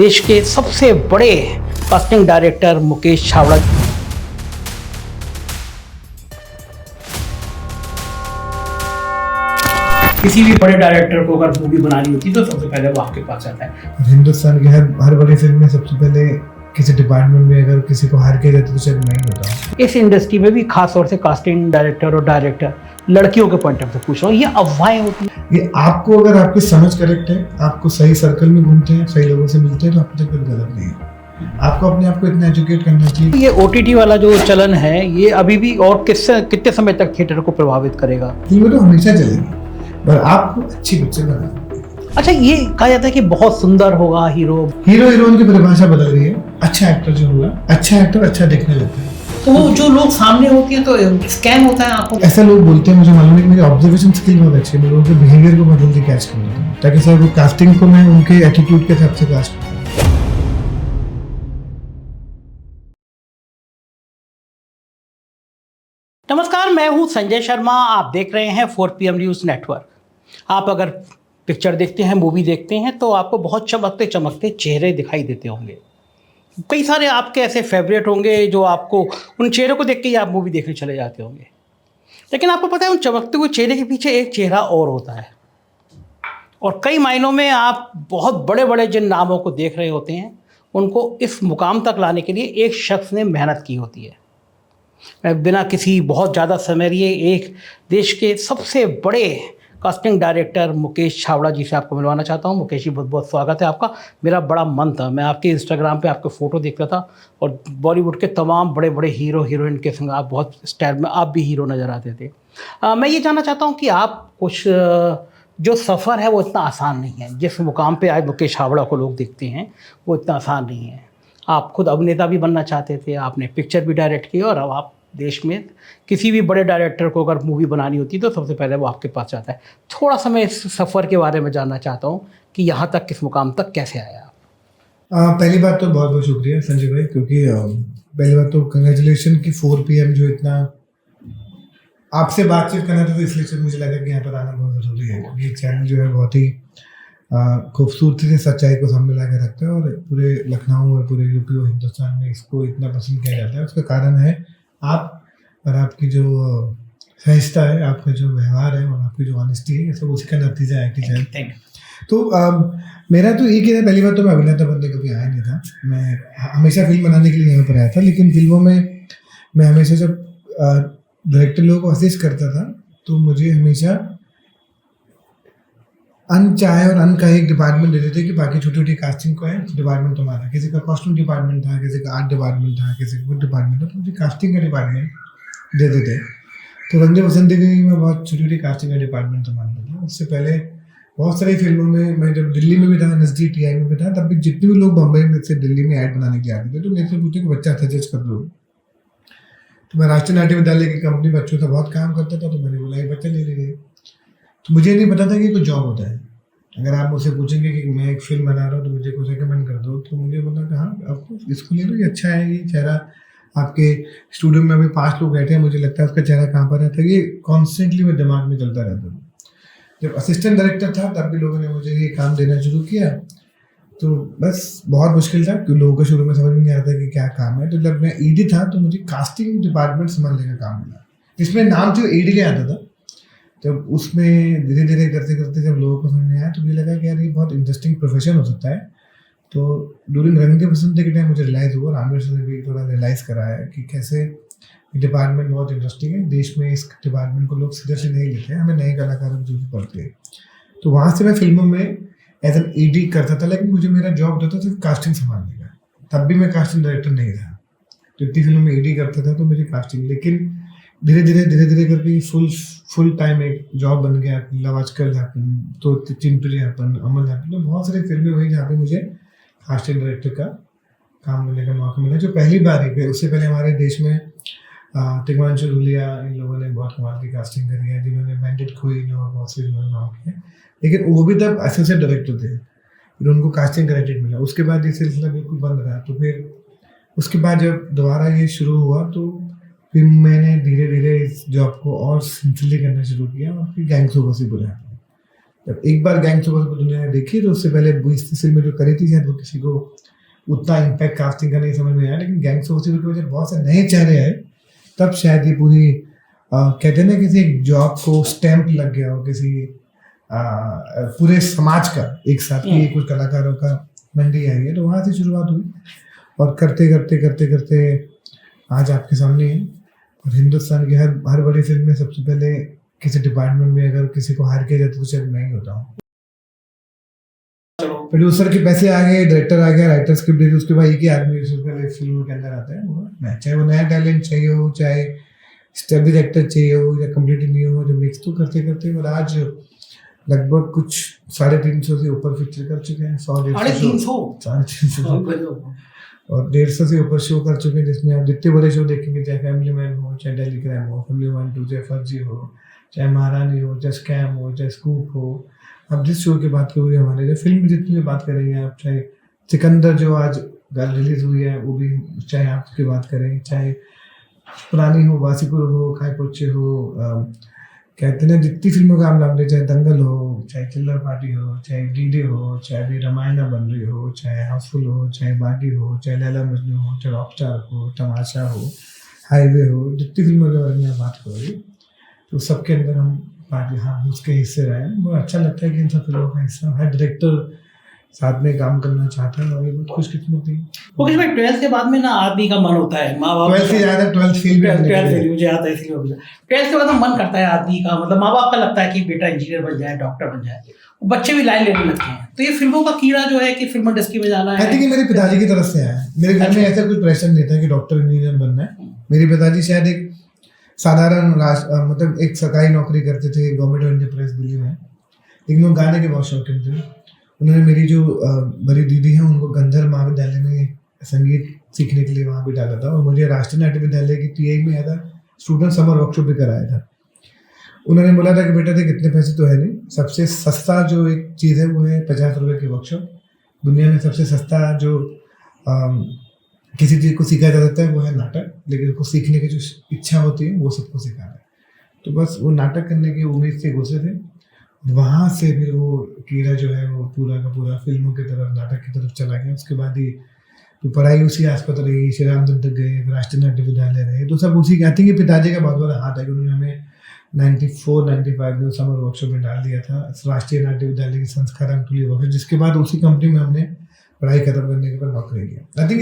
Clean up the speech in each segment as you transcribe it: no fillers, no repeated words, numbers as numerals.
देश के सबसे बड़े कास्टिंग डायरेक्टर मुकेश छाबड़ा। किसी भी बड़े डायरेक्टर को अगर मूवी बनानी होती है तो सबसे पहले वो आपके पास आता है। हिंदुस्तान की हर बड़ी फिल्म में सबसे पहले किसी डिपार्टमेंट में अगर किसी को हायर किया जाता तो शायद मैं ही होता। इस इंडस्ट्री में भी खास तौर से कास्टिंग डायरेक्टर और डायरेक्टर लड़कियों के पॉइंट ऑफ से पूछ रहा हूँ, ये अफवाहें होती हैं। ये आपको अगर आपकी समझ करेक्ट है, आपको सही सर्कल में घूमते हैं, सही लोगों से मिलते हैं तो आपको कोई गलत नहीं है। आपको अपने आप को इतना एजुकेट करना चाहिए। ये OTT वाला जो चलन है ये अभी भी और कितने समय तक थिएटर को प्रभावित करेगा? फिल्में तो हमेशा चलेगी, पर आपको अच्छी पिक्चर बनानी। अच्छा, ये कहा जाता है कि बहुत सुंदर होगा हीरोइन की परिभाषा बदल रही है। अच्छा एक्टर जो होगा, अच्छा एक्टर अच्छा देखने लगता है। तो वो जो लोग सामने होते हैं तो स्कैम होता है आपको? ऐसा लोग बोलते हैं, मुझे मालूम है कि मेरी ऑब्जर्वेशन स्किल बहुत अच्छी है। मैं लोगों के बिहेवियर को बहुत जल्दी कैच कर लेता हूँ ताकि सर वो कास्टिंग को मैं उनके एटीट्यूड के हिसाब से कास्ट करूँ। नमस्कार, मैं हूं संजय शर्मा। आप देख रहे हैं 4PM न्यूज़ नेटवर्क। आप अगर पिक्चर देखते हैं, मूवी देखते हैं तो आपको बहुत चमकते चमकते चेहरे दिखाई देते होंगे। कई सारे आपके ऐसे फेवरेट होंगे जो आपको उन चेहरों को देख के ही आप मूवी देखने चले जाते होंगे। लेकिन आपको पता है उन चमकते हुए चेहरे के पीछे एक चेहरा और होता है, और कई मायनों में आप बहुत बड़े बड़े जिन नामों को देख रहे होते हैं उनको इस मुकाम तक लाने के लिए एक शख्स ने मेहनत की होती है। मैं बिना किसी बहुत ज़्यादा समय लिए एक देश के सबसे बड़े कास्टिंग डायरेक्टर मुकेश छाबड़ा जी से आपको मिलवाना चाहता हूं। मुकेश जी, बहुत बहुत स्वागत है आपका। मेरा बड़ा मन था, मैं आपके इंस्टाग्राम पे आपके फ़ोटो देखता था और बॉलीवुड के तमाम बड़े बड़े हीरो हीरोइन के संग आप बहुत स्टाइल में आप भी हीरो नज़र आते थे। मैं ये जानना चाहता हूँ कि आप कुछ जो सफ़र है वो इतना आसान नहीं है। जिस मुकाम पे आज मुकेश छाबड़ा को लोग देखते हैं वो इतना आसान नहीं है। आप खुद अभिनेता भी बनना चाहते थे, आपने पिक्चर भी डायरेक्ट की, और अब आप देश में किसी भी बड़े डायरेक्टर को अगर मूवी बनानी होती है तो सबसे पहले वो आपके पास आता है। थोड़ा सा मैं इस सफ़र के बारे में जानना चाहता हूँ कि यहाँ तक, किस मुकाम तक कैसे आया आप? पहली बात तो बहुत बहुत शुक्रिया संजय भाई, क्योंकि पहली बात तो कंग्रेचुलेशन कि 4PM जो इतना आपसे बातचीत करना था, तो इसलिए मुझे लगा कि यहाँ पर आना बहुत ज़रूरी है, क्योंकि ये चैनल जो है बहुत ही खूबसूरती से सच्चाई को सामने ला के रखता है और पूरे लखनऊ और पूरे यूपी और हिंदुस्तान में इसको इतना पसंद किया जाता है। उसका कारण है आप और आपकी जो सहजता है, आपका जो व्यवहार है और आपकी जो ऑनेस्टी है, ये सब उसी का नतीजा है कि जाए। तो मेरा तो एक ही है, पहली बात तो मैं अभिनेता बनने कभी आया नहीं था। मैं हमेशा फिल्म बनाने के लिए यहाँ पर आया था, लेकिन फिल्मों में मैं हमेशा जब डायरेक्टर लोगों को असिस्ट करता था तो मुझे हमेशा अनचाहे और अनकहे एक डिपार्टमेंट देते थे कि बाकी छोटी छोटी कास्टिंग को है डिपार्टमेंट तुम्हारा। किसी का कॉस्ट्यूम डिपार्टमेंट था, किसी का आर्ट डिपार्टमेंट था, किसी का कुछ डिपार्टमेंट था, तो मुझे कास्टिंग का डिपार्टमेंट देते थे। तो रंगे बसंती की मैं बहुत छोटी छोटी कास्टिंग का डिपार्टमेंट संभालता था। उससे पहले बहुत सारी फिल्मों में मैं जब दिल्ली में भी था, नज़दीक TI में भी था, तब भी जितने भी लोग बम्बई में से दिल्ली में ऐड बनाने के आते थे तो मेरे से पूछते कि बच्चा सजेस्ट कर दो। तो मैं राष्ट्रीय नाट्य विद्यालय की कंपनी बच्चों का बहुत काम करता था, तो मैंने बोला ये बच्चा ले लीजिए। तो मुझे नहीं पता था कि कोई जॉब होता है। अगर आप मुझसे पूछेंगे कि मैं एक फिल्म बना रहा हूँ तो मुझे कुछ रिकमेंड कर दो, तो मुझे बोला कि हाँ आपको इसको ले लो, ये अच्छा है। ये चेहरा आपके स्टूडियो में अभी 5 लोग बैठे हैं, मुझे लगता है उसका चेहरा कहाँ पर रहता है, ये कॉन्स्टेंटली मेरे दिमाग में चलता रहता है। जब असिस्टेंट डायरेक्टर था तब भी लोगों ने मुझे ये काम देना शुरू किया, तो बस बहुत मुश्किल था क्योंकि लोगों को शुरू में समझ में नहीं आता कि क्या काम है। तो जब मैं ED था तो मुझे कास्टिंग डिपार्टमेंट संभालने का काम मिला, जिसमें नाम जो ED का आता था। जब उसमें धीरे धीरे करते करते जब लोगों को समझ में आया तो मुझे लगा कि यार ये बहुत इंटरेस्टिंग प्रोफेशन हो सकता है। तो ड्यूरिंग रंगे बसंती के टाइम मुझे रियलाइज़ हुआ, रामवीर सर ने भी थोड़ा रियलाइज़ कराया कि कैसे डिपार्टमेंट बहुत इंटरेस्टिंग है। देश में इस डिपार्टमेंट को लोग सीधे से नहीं लेते हैं, हमें नए कलाकारों की जरूरत पड़ती है। तो वहाँ से मैं फिल्मों में एज एन ED करता था, लेकिन मुझे मेरा जॉब होता था सिर्फ कास्टिंग संभालने का। तब भी मैं कास्टिंग डायरेक्टर नहीं था, तो इतनी फिल्मों में ED करता था तो मेरी कास्टिंग, लेकिन धीरे धीरे करके फुल टाइम एक जॉब बन गया। लव आजकल हैपन, तो चिंटू हैपन, अमल हैपन, तो बहुत सारी फिल्में हुई जहाँ पे मुझे कास्टिंग डायरेक्टर का काम करने का मौका मिला, जो पहली बार ही। उससे पहले हमारे देश में तिग्मांशु धूलिया, इन लोगों ने बहुत कमाल की कास्टिंग करी है, जिन्होंने मैंडेट क्वीन और बहुत से नाम किए, लेकिन वो भी तब एसोसिएट डायरेक्टर थे। फिर उनको कास्टिंग क्रेडिट मिला। उसके बाद ये सिलसिला बिल्कुल बंद रहा। तो फिर उसके बाद जब दोबारा ये शुरू हुआ तो फिर मैंने धीरे धीरे इस जॉब को और सिंसियरली करना शुरू किया और फिर गैंग्स ऑफ वासेपुर है। जब एक बार गैंग्स ऑफ वासेपुर दुनिया ने देखी, तो उससे पहले 20-30 फिल्में जो करी थी शायद वो किसी को उतना इम्पैक्ट कास्टिंग का नहीं समझ में आया, लेकिन गैंग्स ऑफ वासेपुर की वजह से बहुत से नए चेहरे आए, तब शायद ये पूरी कहते हैं ना किसी एक जॉब को स्टैंप लग गया हो, किसी पूरे समाज का एक साथ ही कुछ कलाकारों का मंडी आई है, तो वहाँ से शुरुआत हुई और करते करते करते करते आज आपके सामने है। और हिंदुस्तान की हर बड़ी फिल्म में सबसे पहले किसी डिपार्टमेंट में अगर किसी को हायर किया जाता तो शायद मैं ही होता हूँ। प्रोड्यूसर के पैसे आ गए, डायरेक्टर आ गया, राइटर स्क्रिप्ट दे दी, उसके बाद एक ही आदमी फिल्म के अंदर आता है, वो मैं, चाहे वो नया टैलेंट चाहिए हो, चाहे स्टेबल एक्टर चाहिए हो, या कम्प्लीटली न्यू हो, जो मिक्स तो करते करते। और आज लगभग कुछ 350 से ऊपर पिक्चर कर चुके हैं, 100-150 और 150 से ऊपर शो कर चुके हैं, जिसमें आप जितने बड़े शो देखेंगे, चाहे फैमिली मैन हो, चाहे दिल्ली क्राइम हो, फैमिली 1-2, चाहे फर्जी हो, चाहे महारानी हो, चाहे स्कैम हो, चाहे स्कूप हो, आप जिस शो की बात करोगे हमारे, जो फिल्म की जितनी भी बात करेंगे आप, चाहे सिकंदर जो आज रिलीज हुई है वो भी, चाहे आप उसकी बात करें, चाहे पुरानी हो, वासीपुर हो, काय पोचे हो, कहते हैं जितनी फिल्मों का आप नाम ले, चाहे दंगल हो, चाहे चिल्लर पार्टी हो, चाहे डीडे हो, चाहे अभी रामायणा बन रही हो, चाहे हाउसफुल हो, चाहे बागी हो, चाहे लैला मजनू हो, चाहे रॉकस्टार हो, तमाशा हो, हाईवे हो, जितनी फिल्मों के बारे में आप बात करोगे तो सबके अंदर हम पार्टी हाँ उसके हिस्से रहे हैं। बहुत अच्छा लगता है कि इन सब फिल्मों का हिस्सा हर डायरेक्टर साथ में काम करना चाहता है और ये बहुत खुशकिस्मती है। मुकेश भाई 12th के बाद में ना आदमी का मन होता है, माँ बाप 12th से ज़्यादा 12th फेल भी मुझे आता है, इसलिए 12th के बाद मन करता है आदमी का, मतलब माँ बाप का लगता है कि बेटा इंजीनियर बन जाए, डॉक्टर बन जाए, बच्चे भी लाइन लेने लगते हैं। तो ये फिल्मों का कीड़ा जो है कि फिल्म इंडस्ट्री में जाना है, आई थिंक मेरे पिताजी की तरफ से आया है। मेरे घर में ऐसा कुछ प्रेशर नहीं था कि डॉक्टर इंजीनियर बनना है। मेरे पिताजी शायद एक साधारण मतलब एक सरकारी नौकरी करते थे government of India press Delhi में, लेकिन वो गाने के बहुत शौकीन थे। उन्होंने मेरी जो बड़ी दीदी है उनको गंधर्व महाविद्यालय में संगीत सीखने के लिए वहाँ भी डाला था, और मुझे राष्ट्रीय नाट्य विद्यालय की टीआई में आया था, स्टूडेंट समर वर्कशॉप भी कराया था। उन्होंने बोला था कि बेटा देख इतने पैसे तो है नहीं, सबसे सस्ता जो एक चीज़ है वो है 50 रुपये की वर्कशॉप। दुनिया में सबसे सस्ता जो किसी चीज़ को सीखा जा सकता है वो है नाटक, लेकिन उसको सीखने की जो इच्छा होती है वो सबको सिखाना है। तो बस वो नाटक करने की उम्मीद से घुसे थे, वहाँ से फिर वो कीड़ा जो है वो पूरा का पूरा फिल्मों की तरफ, नाटक की तरफ चला गया। उसके बाद ही तो पढ़ाई उसी आसपास रही, श्री राम तक गए, राष्ट्रीय नाट्य विद्यालय रहे, तो सब उसी आई थिंक पिताजी का बहुत बड़ा हाथ है कि उन्होंने हमें 94-95 में समर वर्कशॉप में डाल दिया था, राष्ट्रीय नाट्य विद्यालय की संस्कार वर्कशॉप, जिसके बाद उसी कंपनी में हमने पढ़ाई खत्म करने के बाद नौकरी किया। आई थिंक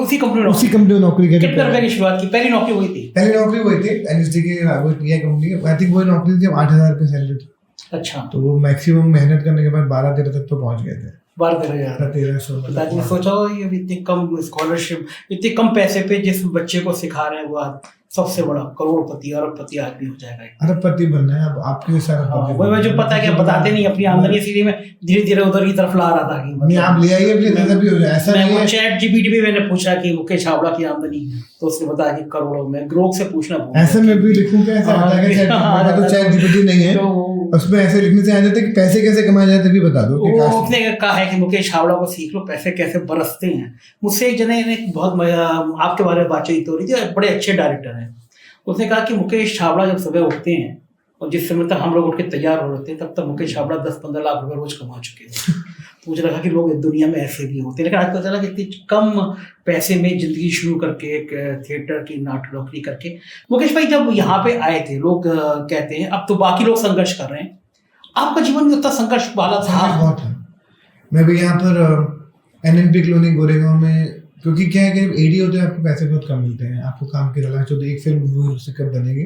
उसी कंपनी में नौकरी की। कितने रुपए की शुरुआत की? पहली नौकरी वही थी एनएसडी की कंपनी। आई थिंक वही नौकरी थी, 8,000 रुपये सैलरी थी। अच्छा, तो वो मैक्सिमम मेहनत करने के बाद 12-13 तक तो पहुंच गए थे। 12-13 सोचो ये इतनी कम स्कॉलरशिप, इतने कम पैसे पे जिस बच्चे को सिखा रहे हैं वो सबसे बड़ा करोड़पति अरबपति आदमी हो जाएगा। अरबपति बनना है अब आपके साथ। वो मुझे पता है कि आप बताते नहीं अपनी आमदनी, इसीलिए मैं धीरे धीरे उधर की तरफ ला रहा था कि नहीं आप ले आइए अपनी नजर भी हो जाए। ऐसा नहीं है, चैट जीपीटी में मैंने पूछा कि मुकेश छाबड़ा की आमदनी, तो उसने बताया कि करोड़ों में। ग्रोक से पूछना ऐसे में भी लिखूं क्या? ऐसा आता है कि तो चैट जीपीटी नहीं है, उसमें ऐसे लिखने से आ जाते कि पैसे कैसे कमाए जाते भी बता दो। उसने कहा है कि मुकेश छाबड़ा को सीख लो, पैसे कैसे बरसते हैं। मुझसे एक जने ने बहुत आपके बारे में बातचीत हो रही थी, बड़े अच्छे डायरेक्टर हैं। उसने कहा कि मुकेश छाबड़ा जब सुबह उठते हैं और जिस समय तक हम लोग उठ के तैयार हो रहे थे तब तक मुकेश छाबड़ा 10-15 लाख रुपए रोज कमा चुके थे। तो मुझे लगा कि लोग दुनिया में ऐसे भी होते हैं, लेकिन आज पता चला कि इतनी कम पैसे में जिंदगी शुरू करके एक थिएटर की नाटक नौकरी करके। मुकेश भाई जब यहाँ पे आए थे, लोग कहते हैं अब तो बाकी लोग संघर्ष कर रहे हैं, आपका जीवन में उतना संघर्ष वाला था? बहुत है। मैं भी यहाँ पर NNP कॉलोनी गोरेगांव में, क्योंकि क्या है कि एडी होते हैं आपको पैसे बहुत कम मिलते हैं, आपको काम की तलाश होती है, एक फिल्म उससे कब बनेगी।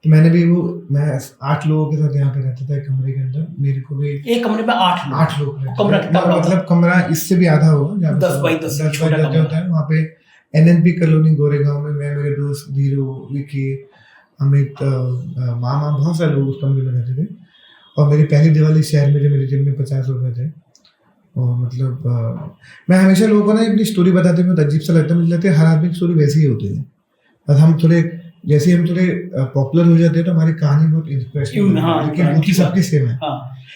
तो मैंने भी मैं 8 लोगों के साथ यहाँ पे रहता था एक कमरे के अंदर। मेरे को भी एक कमरे में 8 लोग मतलब कमरा इससे भी आधा होगा, 10 बाई 10 होता है। वहाँ पे NNP कॉलोनी गोरेगांव में मैं, मेरे दोस्त धीरू, विकी, अमित, मामा, बहुत सारे लोग उस कमरे में रहते थे। और मेरी पहली दिवाली शहर में जो मेरे जेब में 50 रुपये थे, और मतलब मैं हमेशा लोगों को ना अपनी स्टोरी बताते हुए अजीब सा लगता है, मुझे लगता है हर आदमी की स्टोरी वैसी ही होती है। बस हम थोड़े जैसे हम थोड़े पॉपुलर हो जाते हैं तो हमारी कहानी बहुत इंस्पिरेशनल है, लेकिन उनकी सबकी सेम है।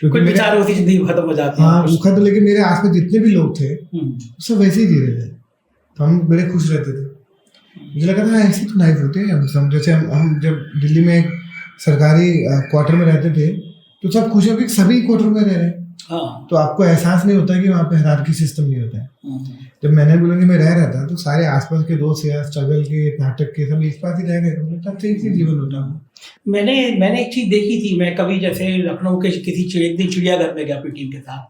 क्योंकि बेचारे उसी जिंदगी खत्म हो जाती है। हाँ वो खत्म, लेकिन मेरे आसपास जितने भी लोग थे सब वैसे ही जी रहे थे, तो हम बड़े खुश रहते थे। मुझे लगा था ऐसी तो लाइफ होती है। हम जैसे हम जब दिल्ली में एक सरकारी क्वार्टर में रहते थे तो सब खुश हो कि सभी क्वार्टर में रह रहे हैं, हाँ। तो आपको एहसास नहीं होता कि वहाँ पे हायरार्की सिस्टम नहीं होता है। जब मैंने बोला कि मैं रह रहा था तो सारे आसपास के दोस्त या स्ट्रगल के नाटक के सब इस पास ही रह गए, तो तब से ही जीवन होता है। मैंने एक चीज देखी थी, मैं कभी जैसे लखनऊ के किसी एक दिन चिड़ियाघर में गया अपनी टीम के साथ,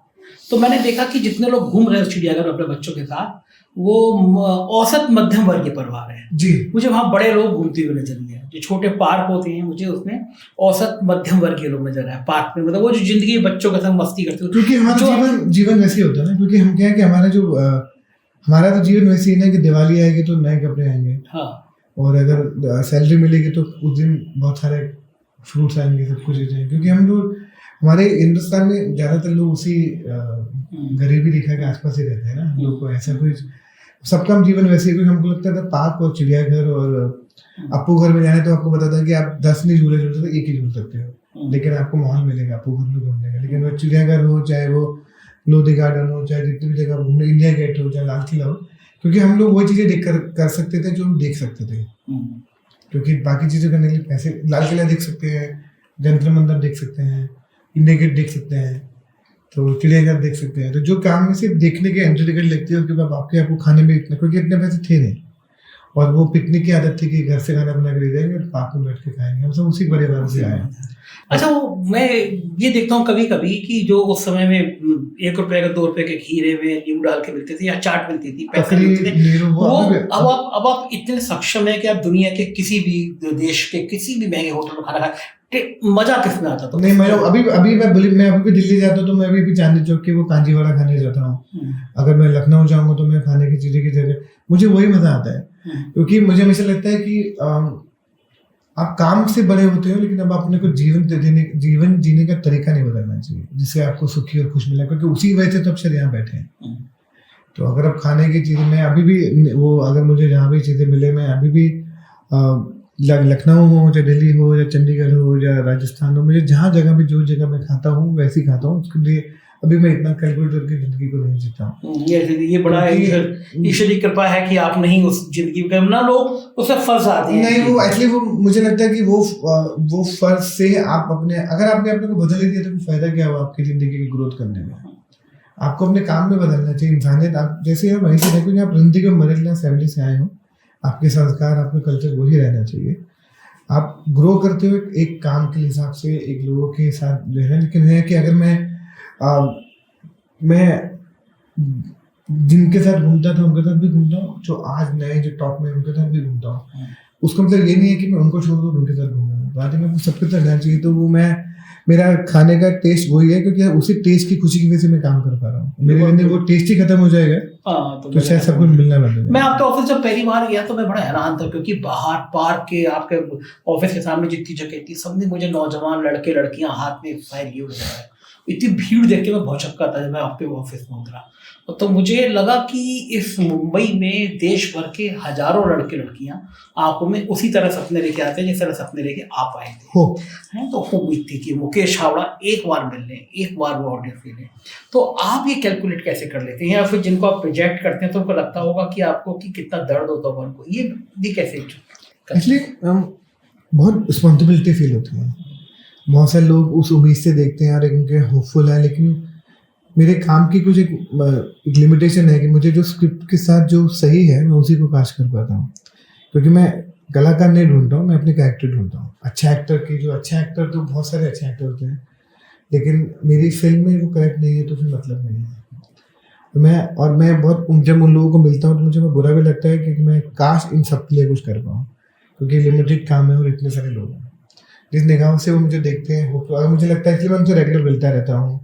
तो मैंने देखा कि जितने लोग घूम रहे हैं चिड़ियाघर अपने बच्चों के साथ, वो औसत मध्यम वर्ग के परिवार है जी। मुझे वहाँ बड़े लोग घूमते हुए नजर नहीं आए। जो छोटे पार्क होते हैं मुझे उसमें औसत मध्यम वर्ग के लोग नजर आए पार्क में, मतलब वो जो जिंदगी बच्चों के साथ मस्ती करते हो। क्योंकि हमारा जीवन वैसे होता है ना, क्योंकि हम क्या है कि हमारा तो जीवन वैसे ही ना कि दिवाली आएगी तो नए कपड़े आएंगे, हाँ, और अगर सैलरी मिलेगी तो उस दिन बहुत सारे फ्रूट्स आएंगे, सब कुछ आएंगे, क्योंकि हम लोग हमारे हिंदुस्तान में ज्यादातर लोग उसी गरीबी रेखा के आसपास ही रहते हैं ना। हम लोग को ऐसा कोई सबका जीवन वैसे ही, हमको लगता था पार्क और चिड़ियाघर और अपू घर में जाने तो आपको बताता है कि आप 10 नहीं झूले झूल सकते, एक ही झूल सकते हो, लेकिन आपको माहौल मिलेगा अपू घर में घूमने का। लेकिन वो चिड़ियाघर हो, चाहे वो लोधी गार्डन हो, चाहे जितनी भी जगह घूमने, इंडिया गेट हो, चाहे लाल किला हो, क्योंकि हम लोग वो चीजें देख कर सकते थे जो हम देख सकते थे। क्योंकि बाकी चीजें करने के लिए पैसे, लाल किला देख सकते हैं, जंतर मंदिर देख सकते हैं, इंडिया गेट देख सकते हैं, तो चिड़ियाघर देख सकते हैं। तो जो काम में सिर्फ देखने के एंट्री टिकट लगती है, उसके बाद आपको खाने में इतना, क्योंकि इतने पैसे थे नहीं, और वो पिकनिक की आदत थी कि घर से खाना बना के ले जाएंगे और पार्क में बैठ के खाएंगे। हम सब उसी परिवार से आए। अच्छा, वो मैं ये देखता हूँ कभी कभी कि जो उस समय में 1 रुपए का 2 रुपए के खीरे में नींबू डाल के मिलते थे या चाट मिलती थी, पैसे मिलते थे, वो अब आप इतने सक्षम है कि आप दुनिया के किसी भी देश के किसी भी महंगे होटल में खाना खाए, मजा किसमें आता था? नहीं, मैं अभी भी दिल्ली जाता हूँ तो मैं अभी चांदनी चौक के वो कांजीवाड़ा खाने जाता हूँ। अगर मैं लखनऊ जाऊंगा तो मैं खाने की चीजें की जगह मुझे वही मजा आता है, क्योंकि मुझे हमेशा लगता है कि आप काम से बड़े होते हो, लेकिन अब अपने को जीवन जीने का तरीका नहीं बदलना चाहिए जिससे आपको सुखी और खुश मिले, क्योंकि उसी वजह से तो अब शायद यहाँ बैठे हैं। तो अगर आप खाने की चीजें, मैं अभी भी वो, अगर मुझे जहाँ भी चीजें मिले, मैं अभी भी लखनऊ हो, चाहे दिल्ली हो, या चंडीगढ़ हो, या राजस्थान हो, मुझे जहाँ जगह भी जो जगह मैं खाता हूँ वैसे ही खाता हूँ। उसके लिए अभी मैं इतना कैलकुलेट करके जिंदगी को नहीं जीता हूँ। ये बड़ा ईश्वरी कृपा है कि आप नहीं उस जिंदगी को, ना लोग उससे फर्ज आते हैं। नहीं, वो एक्चुअली वो मुझे लगता है कि वो फर्ज से आप अगर आपने अपने को बदल दिया तो फायदा क्या हुआ आपकी जिंदगी की ग्रोथ करने में? आपको अपने काम में बदलना चाहिए। इंसानियत आप जैसे हो वहीं से देखो कि आप जिंदगी में मिडिल क्लास फैमिली से आए हो, आपके संस्कार, आपका कल्चर वही रहना चाहिए। आप ग्रो करते हो एक काम के हिसाब से, एक लोगों के साथ रहना। लेकिन है कि अगर मैं जिनके साथ घूमता था उनके साथ भी घूमता हूँ, जो आज नए जो टॉप में उनके साथ भी घूमता हूँ, उसका मतलब ये नहीं है कि मैं उनको छोड़ दूँ उनके साथ घूमूँ। बात है मैं सबके साथ रहना चाहिए। तो वो मेरा खाने का टेस्ट वही है, क्योंकि उसी टेस्ट की खुशी की वजह से मैं काम कर पा रहा हूँ। मेरे लिए वो टेस्ट ही खत्म हो जाएगा तो शायद सब कुछ मिलना बंद हो जाएगा। मैं आपके ऑफिस जब पहली बार गया तो मैं बड़ा हैरान था, क्योंकि बाहर पार्क के आपके ऑफिस के सामने जितनी जगह थी, सबने मुझे नौजवान लड़के लड़कियां हाथ में फाइल लिए हुए थे। इतनी भीड़ देख के मैं बहुत चक्का था जब मैं आपके ऑफिस में उतरा, तो मुझे लगा कि इस मुंबई में देश भर के हजारों लड़के लड़कियां आंखों में उसी तरह सपने लेके आते हैं जिस तरह सपने लेके आप आए थे। हैं तो उम्मीद थी कि मुकेश हावड़ा एक बार मिल लें, एक बार वो ऑडियो फील लें। तो आप ये कैलकुलेट कैसे कर लेते हैं, या फिर जिनको आप प्रोजेक्ट करते हैं तो उनको लगता होगा कि आपको कि कितना दर्द होता होगा उनको, ये कैसे? एक्चुअली बहुत रिस्पॉन्सिबिलिटी फील होती है। बहुत सारे लोग उस उम्मीद से देखते हैं और उनके होपफुल है, लेकिन मेरे काम की कुछ एक लिमिटेशन है कि मुझे जो स्क्रिप्ट के साथ जो सही है मैं उसी को कास्ट कर पाता हूँ, क्योंकि मैं कलाकार नहीं ढूंढता हूँ, मैं अपने कैरेक्टर ढूंढता हूँ। अच्छा एक्टर तो बहुत सारे अच्छे एक्टर होते हैं, लेकिन मेरी फिल्म में वो करेक्ट नहीं है तो फिर मतलब नहीं है। तो मैं बहुत जब उन लोगों को मिलता हूँ तो मुझे बुरा भी लगता है कि मैं काश इन सब के लिए कुछ कर पाऊँ, क्योंकि लिमिटेड काम है और इतने सारे लोग हैं जिस निगाहों से वो मुझे देखते हैं। अगर मुझे लगता है इसलिए मैं उनसे रेगुलर मिलता रहता हूँ,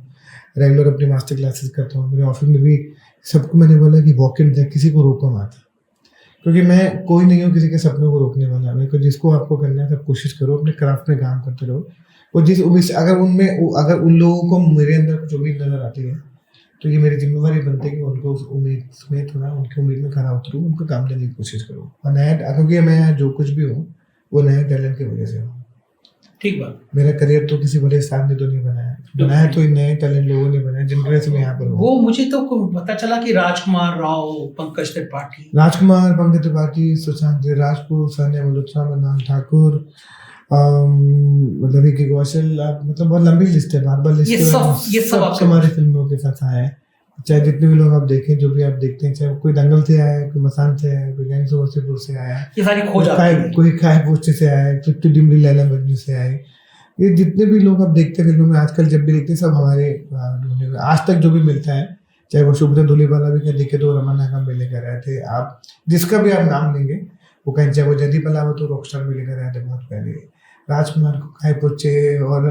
रेगुलर अपनी मास्टर क्लासेस करता हूँ। मेरे ऑफिस में भी सबको मैंने बोला कि वॉक इन, किसी को रोको मत, क्योंकि मैं कोई नहीं हूँ किसी के सपनों को रोकने वाला। मेरे को जिसको आपको करना है सब कोशिश करो, अपने क्राफ्ट में काम करते रहो। और जिस उम्मीद से अगर उन लोगों को मेरे अंदर कुछ उम्मीद नजर आती है तो ये मेरी जिम्मेवारी बनती है कि उनको उस उम्मीद में थोड़ा उनकी उम्मीद में खरा उतरूँ, उनको काम देने की कोशिश करूँ। और क्योंकि मैं जो कुछ भी हूँ वो नए टैलेंट की वजह से हूँ। ठीक बात। मेरा करियर तो किसी बड़े स्टार ने तो नहीं बनाया तो इन नए टैलेंट लोगों ने बनाया जिनकी वजह से मैं यहाँ पर हूँ। वो मुझे तो पता चला कि राजकुमार राव, पंकज त्रिपाठी, सुशांत राजपूत, सानिया मल्होत्रा, मृणाल ठाकुर, मतलब विकी कौशल, आप मतलब बहुत लंबी लिस्ट है, बार बार लिस्ट ये सब आपके हमारे फिल्मों के साथ आए हैं। चाहे जितने भी लोग आप देखें, जो भी आप देखते हैं, चाहे कोई दंगल से आया है, कोई मसान से आया है, कोई गैंग्स ऑफ वासेपुर से आया है, ये सारी खोज आपकी है। कोई खाए पोस्टे से आया है, तृप्ति डिमरी लैला मजनू से आए। ये जितने भी लोग आप देखते हैं फिल्मों में आजकल, जब भी देखते हैं, सब हमारे आज तक जो भी मिलता है, चाहे वो शुभ्रा धूलीवाला भी क्या देखे तो रमन नागम भी लेकर आए थे, आप जिसका भी आप नाम लेंगे वो कहें, चाहे वो जयदीप अलावत तो रॉकस्टार भी लेकर आए थे बहुत पहले, राजकुमार को खाए पोचे और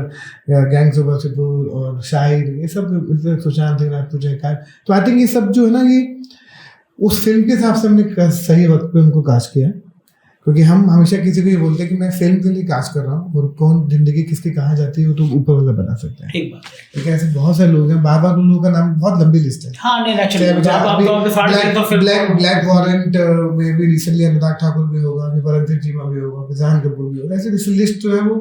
गैंग्स ऑफ वासेपुर और शाहिर, ये सब सुशांत सिंह राजपूत जयकार। तो आई थिंक ये सब जो है ना, ये उस फिल्म के हिसाब से हमने सही वक्त पे उनको कास्ट किया, क्योंकि हम हमेशा किसी को ये बोलते हैं कि मैं फिल्म के लिए कास्ट कर रहा हूँ, और कौन जिंदगी किसकी कहाँ जाती है वो तो ऊपर वाला बता सकता है। ठीक बात है। लेकिन ऐसे बहुत सारे लोग हैं, बार बार उन लोगों का नाम, बहुत लंबी लिस्ट है। हाँ, नहीं नेचुरली ब्लैक वारंट में भी रिसेंटली अनुराग ठाकुर भी होगा, अभी परमजीत चीमा भी होगा, विजान कपूर भी होगा। ऐसे लिस्ट जो है वो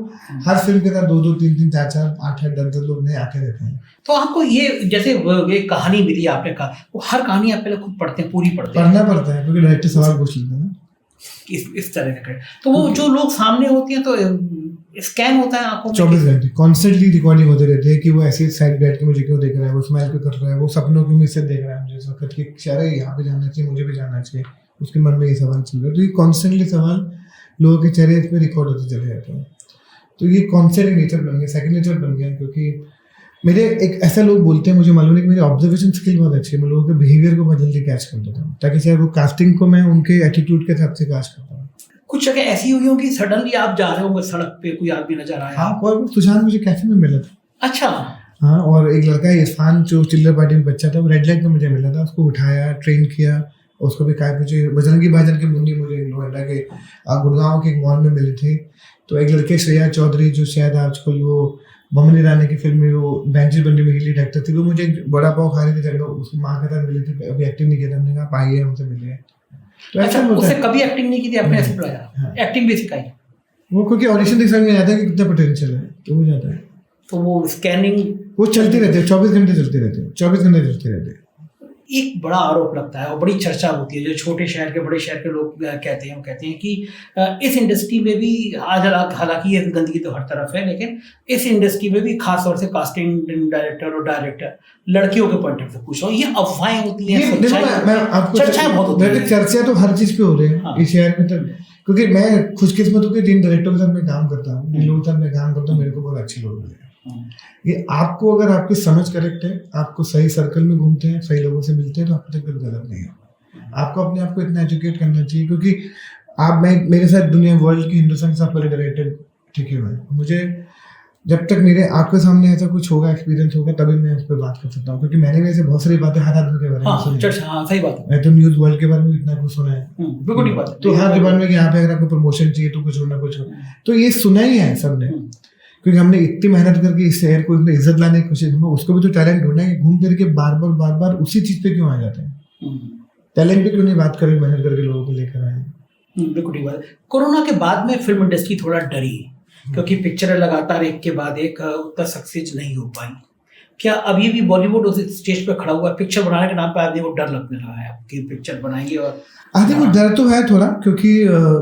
हर फिल्म के साथ 2-2, 3-3, 4-4, 8-8, 10-10 लोग नए आते रहते हैं। तो आपको ये जैसे ये कहानी मिली, आपने कहा वो हर कहानी आप पहले खुद पढ़ते हैं, पूरी पढ़ते हैं? पढ़ना पड़ता है, क्योंकि डायरेक्टर सवाल पूछ लेते हैं ना इस तरह का। तो वो जो लोग सामने होते हैं तो स्कैन होता है आंखों में 24 घंटे कॉन्स्टेंटली रिकॉर्डिंग होते रहते हैं कि वो ऐसे साइड बैठ के मुझे क्यों देख रहा है, वो स्माइल क्यों कर रहा है, वो सपनों क्यों मुझसे देख रहा है मुझे इस वक्त, कि शायद यहाँ पे जाना चाहिए, मुझे भी जाना चाहिए, उसके मन में ये सवाल चल रहा है। तो ये कॉन्स्टेंटली सवाल लोगों के चेहरे पे रिकॉर्ड होते चले जाते हैं। तो ये कॉन्सेप्ट नेचर बन गया, सेकंड नेचर बन गया। क्योंकि मेरे एक ऐसा लोग बोलते हैं, मुझे मालूम है कि मेरी ऑब्जर्वेशन स्किल बहुत अच्छी है, मैं लोगों के बिहेवियर को बहुत जल्दी कैच कर देता हूँ, ताकि शायद वो कास्टिंग को मैं उनके एटीट्यूड के हिसाब से कास्ट करता हूँ। कुछ जगह ऐसी हुई होगी सडनली आप जा रहे होंगे, सड़क पे कोई आदमी नजर आया? हाँ, और सुशांत मुझे कैफे में मिला था। अच्छा। हाँ, और एक लड़का इरफान जो चिल्लर पार्टी में बच्चा था, वो रेड लाइट में मुझे मिला था, उसको उठाया, ट्रेन किया, उसको भी काय पूछे। बजरंगी भाईजान की मुन्नी मुझे नोएडा के गुड़गांव के एक मॉल में मिली थी। तो एक लड़के श्रेया चौधरी, जो शायद आजकल वो बमन ईरानी की फिल्म में वो बेंचेस बनने में लीड एक्टर थी, वो मुझे बड़ा पाव खा रही थी, उसकी माँ के साथ मिली थी, अभी एक्टिंग नहीं किया था, हमने कहा पाइए हमसे मिले। तो अच्छा, उससे कभी एक्टिंग नहीं की थी, आपने ऐसे बुलाया? हाँ। एक्टिंग भी सिखाई वो, क्योंकि ऑडिशन देख समझ में आता है कि कितना पोटेंशियल है, तो हो जाता है। तो वो स्कैनिंग वो चलती रहती है, 24 घंटे चलती रहती है, 24 घंटे चलती रहती है। एक बड़ा आरोप लगता है और बड़ी चर्चा होती है, जो छोटे शहर के बड़े शहर के लोग कहते हैं, वो कहते हैं कि इस इंडस्ट्री में भी आज हालांकि ये गंदगी तो हर तरफ है, लेकिन इस इंडस्ट्री में भी खास तौर से कास्टिंग डायरेक्टर और डायरेक्टर लड़कियों के पॉइंट ऑफ व्यू पूछ रहा हूँ, ये अफवाहें होती हैं, चर्चाएं बहुत होती हैं। चर्चा तो हर चीज पे हो रही है इस शहर में, तो क्योंकि मैं खुशकिस्मत हूँ कि जिन डायरेक्टर के साथ मैं काम करता हूँ, जिन लोगों के साथ मैं काम करता हूँ, मेरे को बहुत अच्छे लोग मिले। ये आपको, अगर आपकी समझ करेक्ट है, आपको सही सर्कल में घूमते हैं, सही लोगों से मिलते हैं, तो आपको तक कुछ गलत नहीं है। आपको अपने आप को इतना एजुकेट करना चाहिए, क्योंकि आप, मैं मेरे साथ दुनिया वर्ल्ड की हिंदुस्तान के साथ पहले डायरेक्टर ठीक है, मुझे जब तक मेरे आपके सामने ऐसा कुछ होगा, एक्सपीरियंस होगा, तभी मैं उस पर बात कर सकता हूँ। क्योंकि मैंने वैसे बहुत सारी बातें हर आदमी के बारे में सुनी है। सही बात है। मैं तो न्यूज़ वर्ल्ड के बारे में इतना कुछ सुना है, बिल्कुल ठीक बात है। तो हर डिपार्टमेंट में यहाँ पे अगर आपको प्रमोशन चाहिए तो कुछ होना कुछ हो, तो ये सुना ही है सबने, क्योंकि हमने इतनी मेहनत करके इस शहर को इतनी इज्जत लाने की कोशिश, उसको भी तो टैलेंट ढूंढना है। घूम फिर के बार बार उसी चीज पे क्यों आ जाते हैं? टैलेंट पे क्यों नहीं बात करें, मेहनत करके लोगों को लेकर आए। बिल्कुल ठीक बात है। कोरोना के बाद में फिल्म इंडस्ट्री थोड़ा डरी, क्योंकि पिक्चरें लगातार एक के बाद एक उतना सक्सेस नहीं हो पाई। क्या अभी भी बॉलीवुड उस स्टेज पे खड़ा हुआ है? पिक्चर बनाने के नाम पे आदमी को डर लगने लगा है कि पिक्चर बनाएंगे, और आदमी को डर तो है थोड़ा, क्योंकि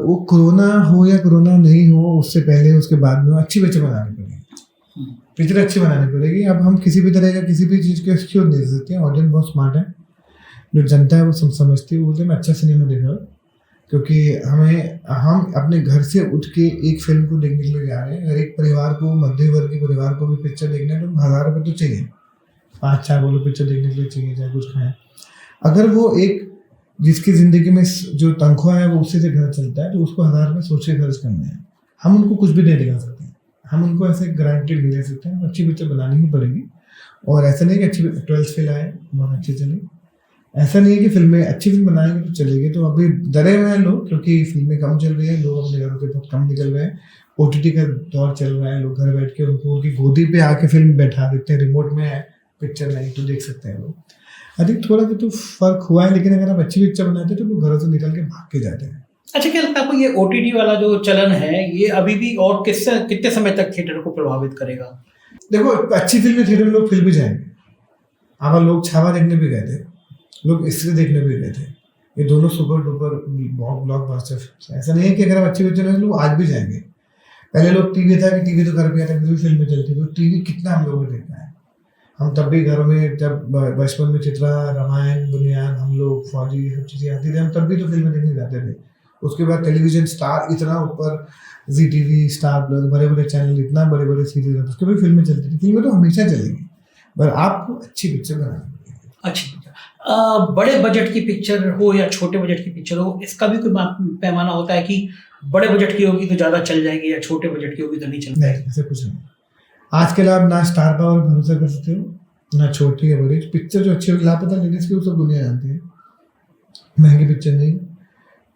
वो कोरोना हो या कोरोना नहीं हो, उससे पहले उसके बाद में अच्छी पिक्चर बनानी पड़ेगी, पिक्चर अच्छी बनानी पड़ेगी। अब हम किसी भी तरह का किसी भी चीज़ के एक्सक्यूज नहीं दे सकते हैं। ऑडियंस बहुत स्मार्ट है, जो जनता है वो समझती है, वो बोलते मैं अच्छा सिनेमा देख रहा हूँ, क्योंकि हम अपने घर से उठ के एक फिल्म को देखने के लिए जा रहे हैं। अगर एक परिवार को, मध्य वर्ग के परिवार को भी पिक्चर देखना है तो 1000 रुपये तो चाहिए, 5-4 बोलो पिक्चर देखने के लिए चाहिए, चाहे कुछ खाएं। अगर वो एक जिसकी ज़िंदगी में जो तनख्वाह है वो उसी से घर चलता है, तो उसको 1000 रुपये सोच के खर्च करने हैं। हम उनको कुछ भी नहीं दिखा सकते, हम उनको ऐसे गारंटेड नहीं दे सकते हैं। अच्छी पिक्चर बनानी ही पड़ेगी, और ऐसा नहीं कि अच्छी 12th फेल आए बहुत अच्छी चले, ऐसा नहीं है कि फिल्में अच्छी फिल्म बनाएंगे तो चलेगी। तो अभी डरे हुए हैं लोग, क्योंकि फिल्में कम चल रही है, लोग अपने घरों से बहुत कम निकल रहे हैं, OTT का दौर चल रहा है, लोग घर बैठ के उनको उनकी गोदी पे आके फिल्म बैठा देते हैं, रिमोट में है पिक्चर नहीं तो देख सकते हैं लोग। अधिक थोड़ा तो फर्क हुआ है, लेकिन अगर आप अच्छी पिक्चर बनाते हैं तो लोग घरों से निकल के भाग के जाते हैं। अच्छा, क्या लगता है आपको ये OTT वाला जो चलन है, ये अभी भी और कितने समय तक थिएटर को प्रभावित करेगा? देखो, अच्छी फिल्में थिएटर में लोग फिर भी जाएंगे। अब लोग छावा देखने भी गए थे, लोग स्त्री देखने भी गए थे, ये दोनों सुपर डुपर ब्लॉकबस्टर। ऐसा नहीं है कि अगर आप अच्छी पिक्चर है लोग आज भी जाएंगे। पहले लोग टीवी था कि टीवी तो घर पे आता फिर भी फिल्में चलती थी, तो टीवी कितना हम लोगों ने देखा है। हम तब भी घरों में जब बचपन में चित्रा, रामायण, बुनियाद, हम लोग, फौजी, ये सब चीज़ें आती थी, हम तब भी तो फिल्में देखने जाते थे। उसके बाद टेलीविजन स्टार इतना ऊपर, जी टीवी, स्टार प्लस, बड़े बड़े चैनल, इतना बड़े बड़े सीरीज आते, उसके भी फिल्में चलती थी। फिल्में तो हमेशा चलेंगी, पर आपको अच्छी पिक्चर बनानी पड़ेगी। अच्छी पिक्चर, बड़े बजट की पिक्चर हो या छोटे बजट की पिक्चर हो, इसका भी कोई पैमाना होता है कि बड़े बजट की होगी तो ज़्यादा चल जाएगी या छोटे बजट की होगी तो नहीं चल नहीं, ऐसा कुछ नहीं। आजकल आप ना स्टार पावर भरोसा कर सकते हो, ना छोटी या बड़ी पिक्चर। जो अच्छी होगी, लापता लेडीज की, वो सब दुनिया जानती है। महंगी पिक्चर नहीं,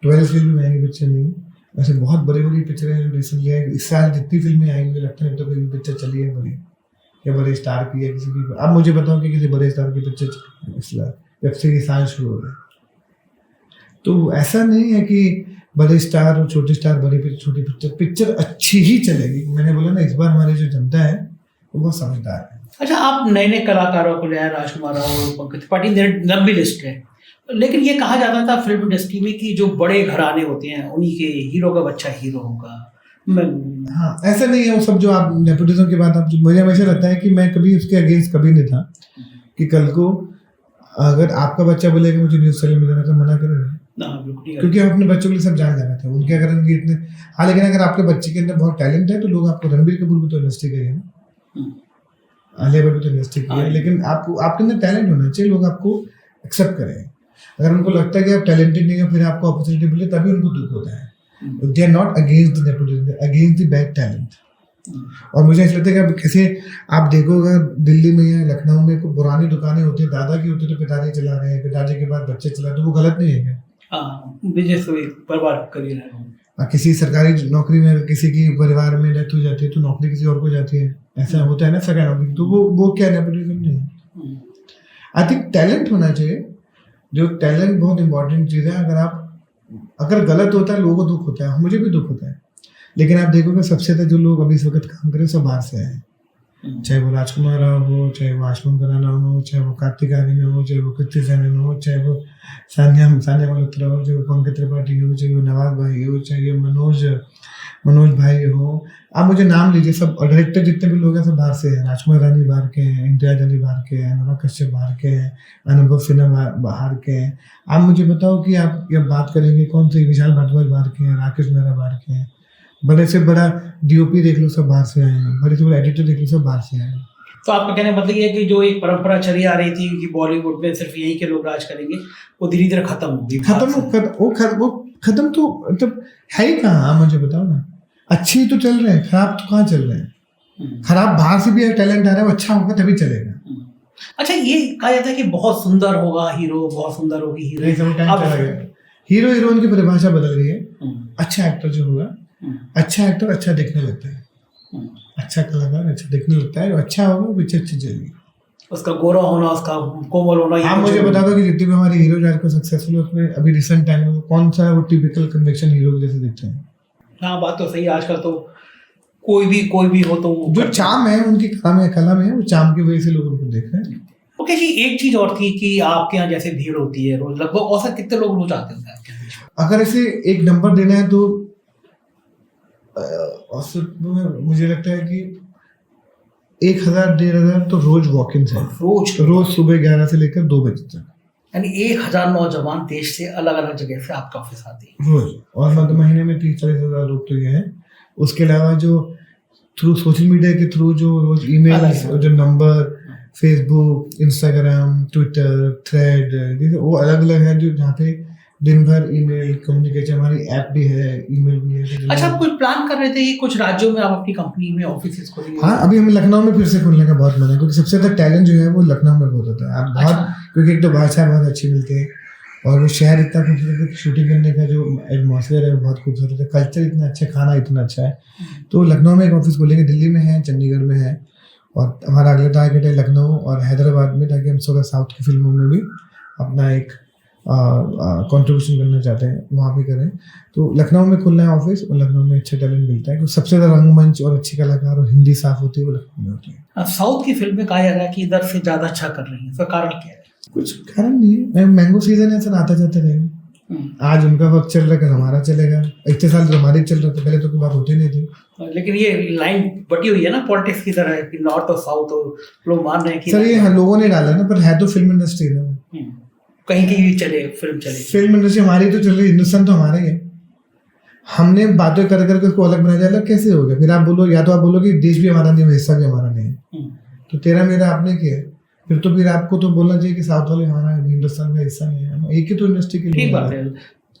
12 फिल्म भी महंगी पिक्चर नहीं। वैसे बहुत बड़ी बड़ी पिक्चरें हैं जो रिसेंटली है, इस साल जितनी फिल्में आई मुझे लगता है तो कोई पिक्चर चली है बड़ी या बड़े स्टार की है किसी की। अब मुझे बताओ कि किसी बड़े स्टार की पिक्चर चली है इस साल, जब से ये साल शुरू हो रहा है। तो ऐसा नहीं है कि बड़े स्टार और छोटे स्टार, बड़ी पिक्चर, छोटी पिक्चर, पिक्चर अच्छी ही चलेगी। मैंने बोला ना, इस बार हमारी जो जनता है वो बहुत समझदार है। अच्छा, आप नए नए कलाकारों को लिया, राजकुमार राव, पंकज त्रिपाठी, लंबी लिस्ट है, लेकिन ये कहा जाता था फिल्म इंडस्ट्री में कि जो बड़े घराने होते हैं उन्हीं के हीरो का बच्चा हीरो होगा। हाँ, ऐसा नहीं है। वो सब जो आप नेपोटिज्म की बात, आप मुझे हमेशा लगता है कि मैं कभी उसके अगेंस्ट कभी नहीं था कि कल को अगर आपका बच्चा बोलेगा मुझे न्यूज़ चैनल में जाना तो मना करेंगे, क्योंकि आप अपने बच्चों के लिए सब जान जाना था उनके। अगर उनके इतने, हाँ, लेकिन अगर आपके बच्चे के अंदर बहुत टैलेंट है तो लोग आपको, रणबीर कपूर भी तो इंडस्ट्री का है ना, आलिया भट्ट भी तो इंडस्ट्री की है, लेकिन आपको, आपके अंदर टैलेंट होना चाहिए, लोग आपको एक्सेप्ट करें। अगर उनको लगता है कि आप टैलेंटेड नहीं है, फिर आपको अपॉर्चुनिटी मिले, तभी उनको दुख होता है। They are not against the nepotism, they are against the bad talent. और मुझे ऐसा लगता है कि अब कैसे आप देखोगे दिल्ली में या लखनऊ में कोई पुरानी दुकानें होती है, दादा की होती है तो पिताजी चला रहे हैं, पिताजी के बाद बच्चे चला, तो वो गलत नहीं है क्या? बिजनेस बर्बाद करिए रहे। किसी सरकारी नौकरी में किसी की परिवार में डेथ हो जाती है तो नौकरी किसी और को जाती है, ऐसा होता है ना सरकारी नौकरी, तो वो क्या नेपोटिज्म नहीं है। आई थिंक टैलेंट होना चाहिए, जो टैलेंट बहुत इंपॉर्टेंट चीज़ है। अगर गलत होता है लोगों को दुख होता है, मुझे भी दुख होता है, लेकिन आप देखोगे सबसे ज़्यादा जो लोग अभी इस वक्त काम करें सब बाहर से आए हैं। चाहे वो राजकुमार राव हो, चाहे वो आयुष्मान खुराना हो, चाहे वो कार्तिक आर्यन हो, चाहे वो कृति सेनन हो, चाहे वो सानिया मल्होत्रा हो, चाहे वो पंकज त्रिपाठी हो, चाहे वो नवाज भाई हो, चाहे मनोज भाई हो, आप मुझे नाम लीजिए, सब डायरेक्टर जितने भी लोग हैं सब बाहर से हैं। राजकुमार रानी बाहर के हैं, इम्तियाज अली बाहर के हैं, अनुराग कश्यप बाहर के हैं, अनुभव सिन्हा बाहर के हैं। आप मुझे बताओ कि आप जब बात करेंगे कौन से, विशाल भारद्वाज बाहर के हैं, राकेश मेहरा बाहर के हैं, बड़े से बड़ा डीओपी देख लो सब बाहर से आए हैं, बड़े से बड़ा एडिटर देख लो सब बाहर से आए हैं। तो आपका कहने मतलब ये है कि जो एक परंपरा चली आ रही थी कि बॉलीवुड में सिर्फ यहीं के लोग राज करेंगे, वो धीरे धीरे खत्म हो गई। वो खत्म तो मतलब है ही कहाँ? मुझे बताओ ना, अच्छी तो चल रहे हैं, खराब तो कहाँ चल रहे हैं? खराब बाहर से भी टैलेंट आ रहा है, वो अच्छा होगा तभी चलेगा। अच्छा, ये कहा जाता है कि बहुत सुंदर होगा हीरो, बहुत सुंदर होगी हीरो। हीरो हीरोइन की परिभाषा बदल गई है। अच्छा एक्टर जो होगा, अच्छा एक्टर अच्छा देखने लगता है, अच्छा कलाकार अच्छा देखने लगता है, अच्छा होगा पिक्चर अच्छी चलेगी। उसका गोरा होना, उसका कोमल होना। आप मुझे बता दो कि जितने भी हमारे हीरो आज को सक्सेसफुल है उसमें अभी रिसेंट टाइम में कौन सा है वो टिपिकल कन्वेक्शन हीरो जैसे दिखते हैं? हाँ, बात तो सही है। आजकल तो कोई भी हो तो जो चाम है उनकी कला में है, वो चाम की वजह से लोग उनको देख रहे हैं। ओके जी, एक चीज और थी कि आपके यहाँ जैसे भीड़ होती है रोज, लगभग औसत कितने लोग रोज आते हैं आपके यहाँ? अगर इसे एक नंबर देना है तो औसत में मुझे लगता है कि 1000-1500 तो रोज वॉक इन है, रोज सुबह 11 से लेकर 2 बजे तक। यानी 1000 नौजवान देश से अलग अलग जगह से आपके ऑफिस आते हैं रोज, और मतलब महीने में 30-40 हज़ार लोग तो ये हैं। उसके अलावा जो थ्रू सोशल मीडिया के थ्रू जो रोज ईमेल, जो number, Facebook, Instagram, Twitter, thread, वो अलग अलग है, जो जहाँ पे दिन भर ईमेल कम्युनिकेशन, हमारी ऐप भी है, ईमेल भी है। अच्छा, आप कुछ प्लान कर रहे थे कि कुछ राज्यों में आप अपनी कंपनी में ऑफिस खोलेंगे? हाँ, अभी हमें लखनऊ में फिर से खोलने का बहुत मन है, क्योंकि सबसे ज्यादा टैलेंट जो है वो लखनऊ में बहुत होता है। आप बहुत, क्योंकि एक तो भाषा बहुत अच्छी मिलती है और वो शहर इतना खूबसूरत है कि शूटिंग करने का जो एटमॉस्फेयर है वो बहुत खूबसूरत है, कल्चर इतना अच्छा, खाना इतना अच्छा है। तो लखनऊ में एक ऑफिस खोलेंगे, दिल्ली में है, चंडीगढ़ में है, और हमारा अगला टारगेट है लखनऊ और हैदराबाद में, ताकि हम थोड़ा साउथ की फिल्मों में भी अपना एक कंट्रीब्यूशन करना चाहते हैं, वहाँ भी करें। तो लखनऊ में खुलना है ऑफिस, और लखनऊ में अच्छा टैलेंट मिलता है, क्योंकि सबसे ज़्यादा रंगमंच और अच्छी कलाकार और हिंदी साफ होती है वो लखनऊ में होती है। साउथ की फिल्में कहा जा रहा है कि इधर से ज़्यादा अच्छा कर रही हैं, इसका कारण क्या है? कुछ कारण नहीं है, मैंगो सीजन है सर, आता जाता रहेगा। आज उनका वक्त चल रहा है, कल हमारा चलेगा। इतने साल तो हमारे चल रहा था, पहले तो कोई बात होती नहीं थी। लेकिन ये लाइन बटी हुई है ना पॉलिटिक्स की तरह कि नॉर्थ और साउथ, और लोग मान रहे हैं कि सर ये लोगों ने डाला ना, पर है तो फिल्म इंडस्ट्री ना। कहीं की भी चले फिल्म चले, फिल्म इंडस्ट्री हमारी तो चल रही, हिंदुस्तान तो हमारा ही है। हमने बातें कर करके उसको अलग बनाया जाए, कैसे हो गया? फिर आप बोलो, या तो आप बोलो कि देश भी हमारा नहीं है, हिस्सा भी हमारा नहीं है, तो तेरा मेरा आपने किया है। फिर तो फिर आपको तो बोलना चाहिए कि साउथ वाले हमारा है, हिंदुस्तान का हिस्सा नहीं है, हम एक ही तो इंडस्ट्री के लिए। ठीक बात है।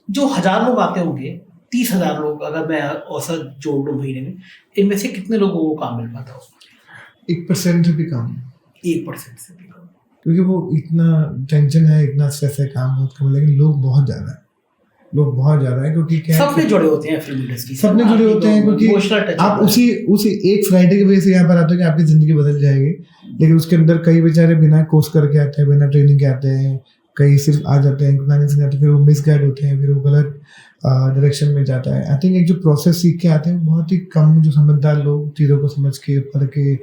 जो 1000 लोग आते होंगे, 30,000 लोग अगर मैं औसत जोड़ लूँ महीने में, इनमें से कितने लोगों को काम मिल पाता हो? 1% से भी कम। 1% से भी कम, क्योंकि वो इतना टेंशन है, इतना स्ट्रेस है, काम बहुत कम है, लेकिन लोग बहुत ज्यादा है, लोग बहुत ज्यादा है। क्योंकि क्या सबने जुड़े होते हैं फिल्म इंडस्ट्री से, सबने जुड़े होते हैं, क्योंकि आप उसी एक फ्राइडे की वजह से यहाँ पर आते हो कि आपकी जिंदगी बदल जाएगी, लेकिन उसके अंदर कई बेचारे बिना कोर्स करके आते हैं, बिना ट्रेनिंग के आते हैं, कई सिर्फ आ जाते हैं, प्लानिंग से आते हैं, फिर वो मिसगाइड होते हैं, फिर वो गलत डायरेक्शन में जाता है। आई थिंक एक जो प्रोसेस सीख के आते हैं, बहुत ही कम जो समझदार लोग चीज़ों को समझ के, पढ़ के,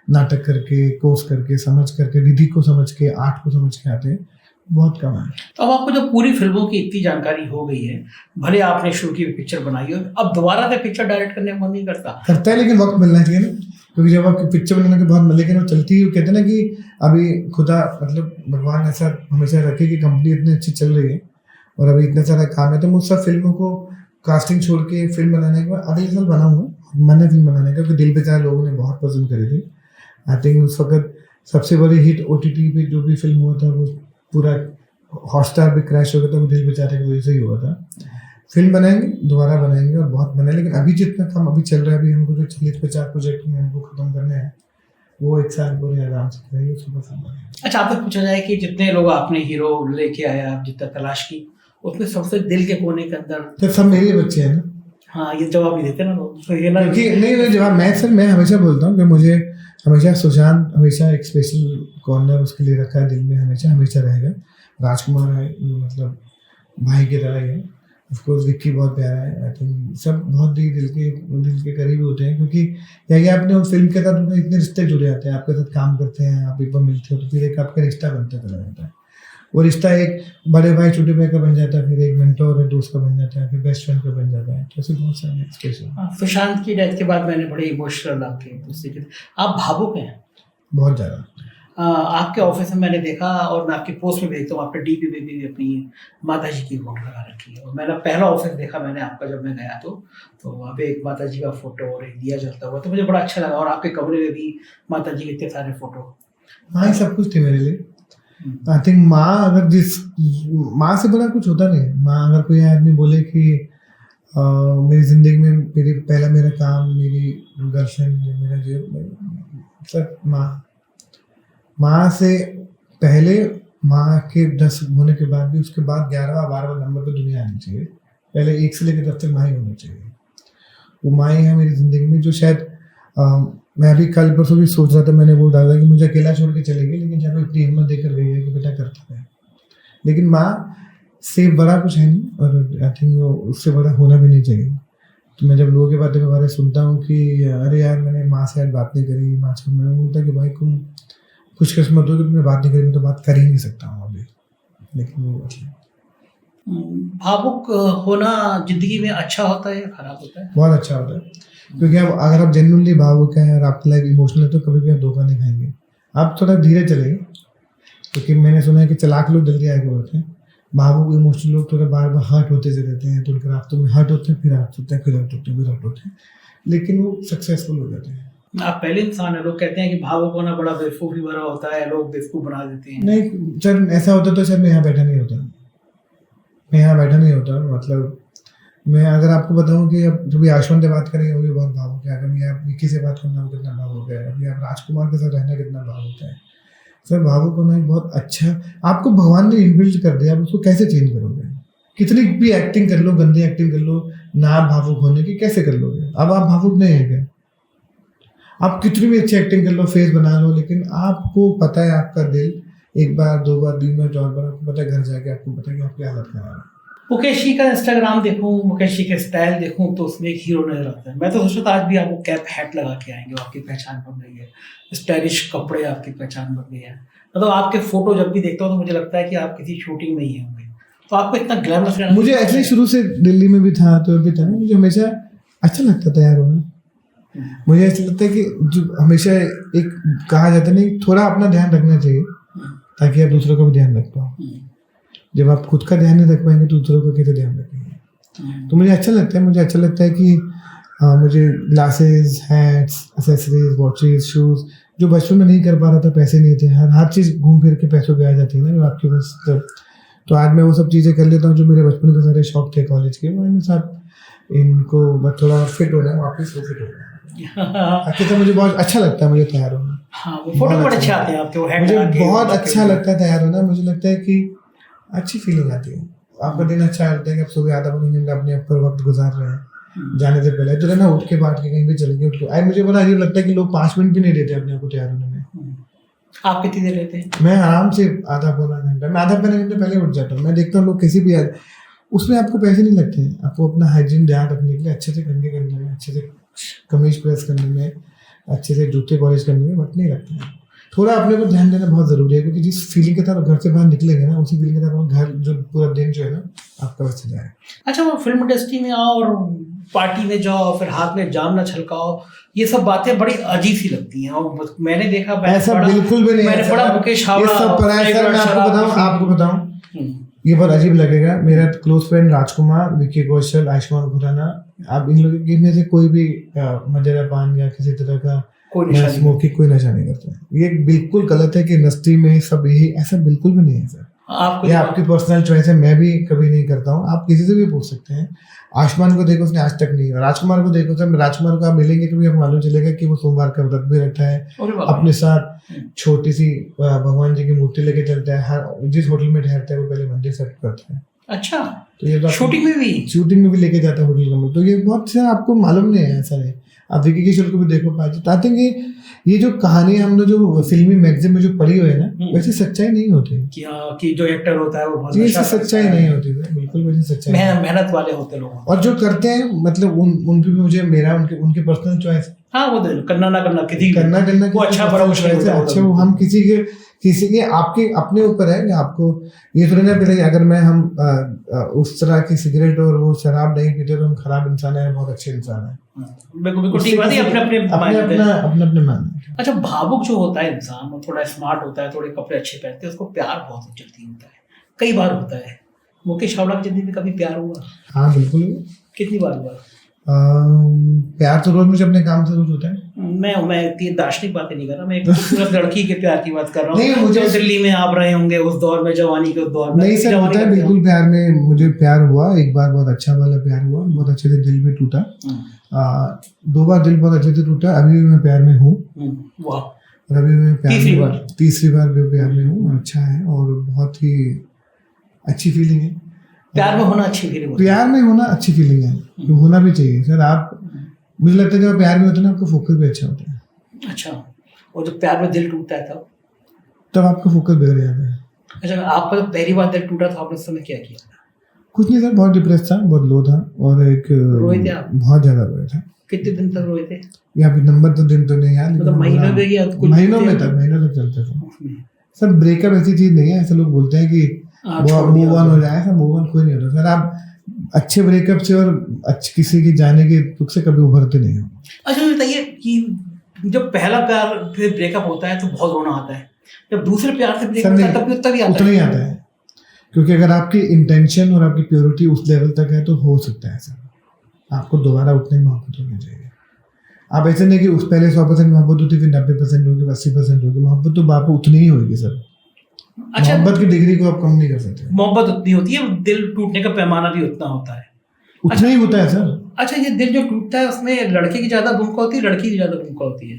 नाटक करके, कोर्स करके, समझ करके, विधि को समझ के, आर्ट को समझ के आते हैं, बहुत कम है। तो अब आपको जब पूरी फिल्मों की इतनी जानकारी हो गई है, भले आपने शुरू की पिक्चर बनाई हो, अब दोबारा से पिक्चर डायरेक्ट करने का मन नहीं करता है, लेकिन वक्त मिलना चाहिए ना, क्योंकि जब आप पिक्चर बनाने के बाद, लेकिन वो चलती है, कहते हैं ना कि अभी खुदा मतलब भगवान ऐसा हमेशा रखे कि कंपनी इतनी अच्छी चल रही है और अभी इतना सारा काम है, तो मैं उस सब फिल्मों को कास्टिंग छोड़ के फिल्म बनाने के बाद अगले साल बनाऊंगा। मैंने फिल्म बनाने का, क्योंकि दिल बेचारा लोगों ने बहुत पसंद करी थी। आई थिंक उस वक्त सबसे बड़ी हिट OTT पे जो भी फिल्म हुआ था, वो पूरा हॉटस्टार भी क्रैश हो गया था, वो दिल बेचारे की वजह से ही हुआ था। फिल्म बनाएंगे, दोबारा बनाएंगे और बहुत बनाए, लेकिन अभी जितना काम अभी चल रहा है, अभी हमको जो 40-50 प्रोजेक्ट में हमको खत्म करने हैं, वो एक साल पूरे आराम से करेंगे, उसको पसंद है। अच्छा, आपसे पूछा जाए कि जितने लोग आपने हीरो लेके आया, आप जितना तलाश की, उसमें सबसे दिल के कोने के अंदर तो सब मेरे बच्चे हैं ना। हाँ, ये जवाब नहीं देते ना लोग, तो ये ना क्योंकि नहीं जवाब मैं हमेशा बोलता हूँ कि मुझे हमेशा सुशांत हमेशा एक स्पेशल कॉर्नर उसके लिए रखा है दिल में, हमेशा रहेगा। राजकुमार है, मतलब भाई की तरह ही है। ऑफकोर्स विक्की बहुत प्यारा है। आई थिंक सब बहुत ही दिल के करीब होते हैं, क्योंकि ये आपने उस फिल्म के साथ उनके इतने रिश्ते जुड़े जाते हैं, आपके साथ काम करते हैं, आप एक बार मिलते हो तो फिर एक आपका रिश्ता बनता चला जाता है। वो रिश्ता एक बड़े भाई छोटे भाई का बन जाता है, फिर एक मेंटोर और दोस्त का बन जाता है, फिर बेस्ट फ्रेंड का बन जाता है। तो ऐसे बहुत सारे स्पेशल। सुशांत की डेथ के बाद मैंने बड़े इमोशनल आपके आप भावुक हैं बहुत ज़्यादा। आपके ऑफिस में मैंने देखा, और मैं आपकी पोस्ट में देखता हूँ, आपने डीपी में भी अपनी माता जी की फोटो लगा रखी है। और मैंने पहला ऑफिस देखा मैंने आपका जब मैं गया तो वहाँ पे एक माता जी का फोटो और एक दिया जलता हुआ, तो मुझे बड़ा अच्छा लगा। और आपके कमरे में भी माता जी के इतने सारे फोटो। हाँ, ये सब कुछ थे मेरे लिए। आई थिंक माँ से बड़ा कुछ होता नहीं। माँ, अगर कोई आदमी बोले कि मेरी जिंदगी में मेरा काम, मेरी गर्लफ्रेंड, मेरा जो सब माँ से पहले, माँ के 10 होने के बाद भी, उसके बाद 11वां 12वां नंबर पे दुनिया आनी चाहिए। पहले 1 से लेकर 10 तक माँ ही होनी चाहिए। वो माँ ही है मेरी ज़िंदगी में, जो शायद मैं अभी कल परसों भी सोच रहा था, मैंने वो डाला कि मुझे अकेला छोड़ के चली गई, लेकिन जब इतनी हिम्मत देकर गई है कि बेटा करता है। लेकिन माँ से बड़ा कुछ है नहीं, और आई थिंक उससे बड़ा होना भी नहीं चाहिए। तो मैं जब लोगों की बातें के बारे में सुनता हूँ कि अरे यार मैंने माँ से आज बात नहीं करी, माँ से, मैं बोलता कि भाई तुम खुशकिस्मत हो कि तुमने बात नहीं करी, मैं तो बात कर ही नहीं सकता हूँ अभी। लेकिन वो भावुक होना जिंदगी में अच्छा होता है या खराब होता है? बहुत अच्छा होता है, क्योंकि अब अगर आप जेन्युइनली भावुक हैं और आपकी लाइफ इमोशनल है, तो कभी भी आप धोखा नहीं खाएंगे। आप थोड़ा धीरे चलेंगे, क्योंकि मैंने सुना है कि चालाक लोग जल्दी आगे बढ़ते हैं, भावुक इमोशनल लोग थोड़ा बार बार हर्ट होते से रहते हैं, तो उनके रास्तों में हर्ट होते हैं, फिर हर्ट होते हैं, फिर हर्ट होते हैं, फिर हर्ट होते हैं, लेकिन वो सक्सेसफुल हो जाते हैं। आप पहले इंसान है। लोग कहते हैं कि भावुक होना बड़ा बेवकूफ़ी भरा होता है, लोग बेवकूफ़ बना देते हैं। नहीं सर, ऐसा होता तो सर मैं यहाँ बैठा नहीं होता। मतलब मैं अगर आपको बताऊं कि अब जो भी आश्वन से बात करेंगे वो भी बहुत भावुक है, अगर आप विक्की से बात करना वो कितना भावुक है, अभी आप राजकुमार के साथ रहना कितना भावुक है। सर भावुक होना एक बहुत अच्छा, आपको भगवान ने इनबिल्ट कर दिया, आप उसको कैसे चेंज करोगे? कितनी भी एक्टिंग कर लो, गंदी एक्टिंग कर लो, ना भावुक होने की कैसे कर लोगे? अब आप भावुक नहीं है क्या? आप कितनी भी अच्छी एक्टिंग कर लो, फेस बना लो, लेकिन आपको पता है आपका दिल एक बार 2 बार 3 बार 4 बार आपको पता है, घर जाके आपको पता है कि आपकी हालत खराब है। मुकेश जी का इंस्टाग्राम देखूं, मुकेश जी के स्टाइल देखूं, तो उसमें एक हीरो नजर आता है। मैं तो सोचता था आज भी आपको कैप हैट लगा के आएंगे, आपकी पहचान बन गई है, स्टाइलिश कपड़े आपकी पहचान बन गई है। मतलब आपके फोटो जब भी देखता हूँ तो मुझे लगता है कि आप किसी शूटिंग में ही होंगे। तो आपको इतना ग्लैमरस रहना मुझे एक्चुअली शुरू से दिल्ली में भी था तो भी था ना, मुझे हमेशा अच्छा लगता था यार होना। मुझे ऐसा लगता है कि जो हमेशा एक कहा जाता है नहीं, थोड़ा अपना ध्यान रखना चाहिए ताकि आप दूसरों का भी ध्यान रख पाओ। जब आप खुद का ध्यान नहीं रख पाएंगे तो दूसरों का कैसे ध्यान रखेंगे। तो मुझे अच्छा लगता है, मुझे अच्छा लगता है कि मुझे glasses, hats, accessories, watches, shoes जो बचपन में नहीं कर पा रहा था, पैसे नहीं थे, हर चीज़ घूम फिर के पैसों पे आ जाती है ना जो आपके पास तो आज मैं वो सब चीज़ें कर लेता हूँ जो मेरे बचपन के सारे शौक थे कॉलेज के, वो साथ इनको बस थोड़ा फिट हो रहा है वापस, वो फिट हो रहा है। बाकी तो मुझे बहुत अच्छा लगता है मुझे तैयार होना। हाँ, वो फोटो बड़े अच्छे आते हैं आपके, वो मुझे बहुत अच्छा लगता है तैयार होना। मुझे लगता है कि अच्छी फीलिंग आती है, आपका दिन अच्छा लगता है कि आप सुबह आधा पौने घंटा अपने ऊपर वक्त गुजार रहे हैं जाने से पहले, तो ना उठ के बैठ के कहीं भी चल गए उठ के। मुझे बड़ा अजीब लगता है कि लोग 5 मिनट भी नहीं देते अपने आप को तैयार होने में। आप कितनी देर रहते हैं? मैं आराम से आधा पौना घंटा, मैं आधा पौने घंटे पहले उठ जाता हूँ। मैं देखता हूँ लोग किसी भी उसमें आपको पैसे नहीं लगते हैं, आपको अपना हाइजीन ध्यान रखने के लिए अच्छे से कंघे करने में, अच्छे से कमीज प्रेस करने में, अच्छे से जूते पॉलिश करने में वक्त नहीं लगता है। थोड़ा अपने को ध्यान देना बहुत ज़रूरी है, क्योंकि जिस फीलिंग के साथ घर से बाहर निकलेंगे ना, उसी फीलिंग के साथ घर जो पूरा दिन जो है ना आपका वैसे जाए। अच्छा, वो फिल्म इंडस्ट्री में आओ और पार्टी में जाओ, फिर हाथ में जाम न छलकाओ, ये सब बातें बड़ी अजीब सी लगती हैं। और मैंने देखा, ऐसा बिल्कुल भी नहीं, मैंने पढ़ा मुकेश हावड़ा, ये सब पढ़ा है सर। मैं आपको बताऊं ये बहुत अजीब लगेगा। मेरा क्लोज फ्रेंड राजकुमार, विकी कौशल, आयुष्मान खुराना, आप इन लोगों में से कोई भी मदिरा पान या किसी तरह का स्मोकिंग कोई नशा नहीं करता है। ये बिल्कुल गलत है कि इंडस्ट्री में सब यही, ऐसा बिल्कुल भी नहीं है सर। ये आपकी पर्सनल चॉइस है, मैं भी कभी नहीं करता हूँ, आप किसी से भी पूछ सकते हैं। आयुष्मान को देखो, उसने आज तक नहीं, राजकुमार को देखो सर, राजकुमार को आप मिलेंगे कभी आपको मालूम चलेगा कि वो सोमवार का व्रत भी रखता है, अपने साथ छोटी सी भगवान जी की मूर्ति लेके चलता है, हर जिस होटल में ठहरता है वो पहले मंदिर सेट करता है। अच्छा, तो ये शूटिंग में भी लेके जाता है होटल का, तो ये बहुत से आपको मालूम नहीं है, ऐसा नहीं। आप विकी कौशल को भी देखो पाते हैं, ये जो कहानी हमने जो फिल्मी मैगजीन में जो पढ़ी हुई है ना, वैसे सच्चाई नहीं होती कि जो एक्टर होता है वो बहुत सच्चाई नहीं होती है, बिल्कुल वैसे सच्चाई, मेहनत वाले होते लोग और जो करते हैं, मतलब उनकी भी मुझे मेरा उनके पर्सनल चॉइस। हाँ, वो करना ना करना किसी करना वो अच्छा बड़ा मुश्किल है। अच्छा, वो हम किसी के आपके अपने ऊपर है कि आपको ये थोड़ी ना पता अगर हम उस तरह की सिगरेट और वो शराब नहीं पीते तो हम खराब इंसान है, बहुत अच्छे इंसान है। बिल्कुल ठीक बात है, अपने मान। अच्छा, भावुक जो होता है इंसान, वो थोड़ा स्मार्ट होता है, थोड़े कपड़े अच्छे पहनते हैं, उसको प्यार बहुत जल्दी होता है, कई बार होता है। मुकेश हावड़ा की जिंदगी में कभी प्यार हुआ? हाँ बिल्कुल। कितनी बार हुआ? प्यार तो रोज मुझे अपने काम से रोज होता है। मैं दार्शनिक बातें नहीं कर रहा, मैं एक खूबसूरत लड़की के प्यार की बात कर रहा हूँ। नहीं, मुझे दिल्ली में आप रहे होंगे उस दौर में, जवानी के उस दौर में। नहीं सर, होता है बिल्कुल। प्यार में मुझे प्यार हुआ, एक बार बहुत अच्छा वाला प्यार हुआ, बहुत अच्छे से दिल भी टूटा। 2 बार दिल बहुत अच्छे से टूटा। अभी भी मैं प्यार में हूँ। और अभी मैं तीसरी बार भी प्यार में हूँ। अच्छा है और बहुत ही अच्छी फीलिंग है। प्यार में होना अच्छी फीलिंग है। प्यार में होना अच्छी फीलिंग है, तो होना भी चाहिए सर। आप, मुझे लगता है जब प्यार में होते हैं ना, आपका फोकस भी अच्छा होता है। अच्छा, और जब प्यार में दिल टूटता है तब आपका फोकस बिगड़ जाता है। अच्छा, आपका जब पहली बार दिल टूटा था, आपने उस समय क्या किया? कुछ नहीं सर, बहुत डिप्रेस था, बहुत लो था, और एक रोए थे आप? बहुत ज्यादा रोए थे। कितने दिन तक रोए थे? यहाँ पे नंबर तो दिन तो नहीं यार, मतलब महीनों तक चलते थे सर। ब्रेकअप ऐसी चीज नहीं है, ऐसे लोग बोलते हैं कि मूव ऑन हो जाए, मूव ऑन कोई नहीं होता सर। आप अच्छे ब्रेकअप से और किसी के जाने के दुख से कभी उभरते नहीं हो। अच्छा, बताइए कि जब पहला प्यार फिर ब्रेकअप होता है तो बहुत रोना आता है, जब दूसरे प्यार से ब्रेकअप होता है तब भी उतना ही आता है, क्योंकि अगर आपकी इंटेंशन और आपकी प्योरिटी उस लेवल तक है तो हो सकता है सर, आपको दोबारा उतनी मोहब्बत होनी चाहिए। आप ऐसे नहीं कि उस पहले 100% मोहब्बत होती, फिर 90% होगी, 80% होगी। मोहब्बत तो आपको उतनी ही होगी सर। अच्छा, मोहब्बत की डिग्री को आप कम नहीं कर सकते। मोहब्बत उतनी होती है, दिल टूटने का पैमाना भी उतना होता है, उतना ही होता है सर। अच्छा, ये दिल जो टूटता है उसमें लड़के की ज्यादा भूमिका होती है, लड़की की ज्यादा भूमिका होती है?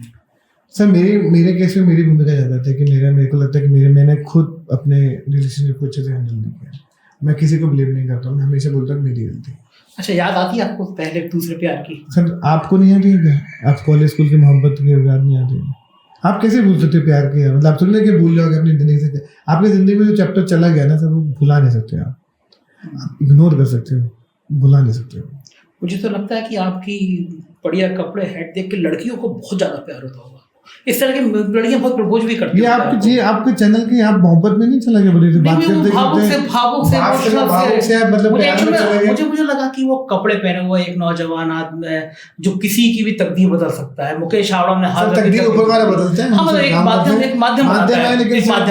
सर मेरे केस में मेरी भूमिका ज्यादा था कि मेरे को लगता है कि मैंने खुद अपने रिलेशनशिप को अच्छे से हैंडल नहीं किया। मैं किसी को ब्लेम नहीं करता हूँ, मैं हमेशा बोलता हूँ मेरी गलती। अच्छा, याद आती है आपको पहले दूसरे प्यार की? सर आपको नहीं आती है क्या? आप कॉलेज स्कूल की मोहब्बत की याद नहीं आती है? आप कैसे भूल सकते प्यार किया? मतलब आप सुनने के भूल जाओगे अपनी जिंदगी से? आपकी जिंदगी में जो चैप्टर चला गया ना सर, वो भुला नहीं सकते आप इग्नोर कर सकते हो, भुला नहीं सकते हो। मुझे तो लगता है कि आपकी बढ़िया कपड़े, हैट देख के लड़कियों को बहुत ज्यादा प्यार होता होगा। इस तरह की लड़कियां बहुत प्रपोज भी करती ये आपके जी आपके चैनल की आप मोहब्बत में नहीं चला गया बोले बात करते भावुक से मतलब प्यार में चला गया। मुझे लगा कि वो कपड़े पहने हुए एक नौजवान आदमी है जो किसी की भी तकदीर बदल सकता है। मुकेश हावड़ा ने हाथ तकदीर ऊपर वाला बदलते हैं। हाँ, मतलब एक माध्यम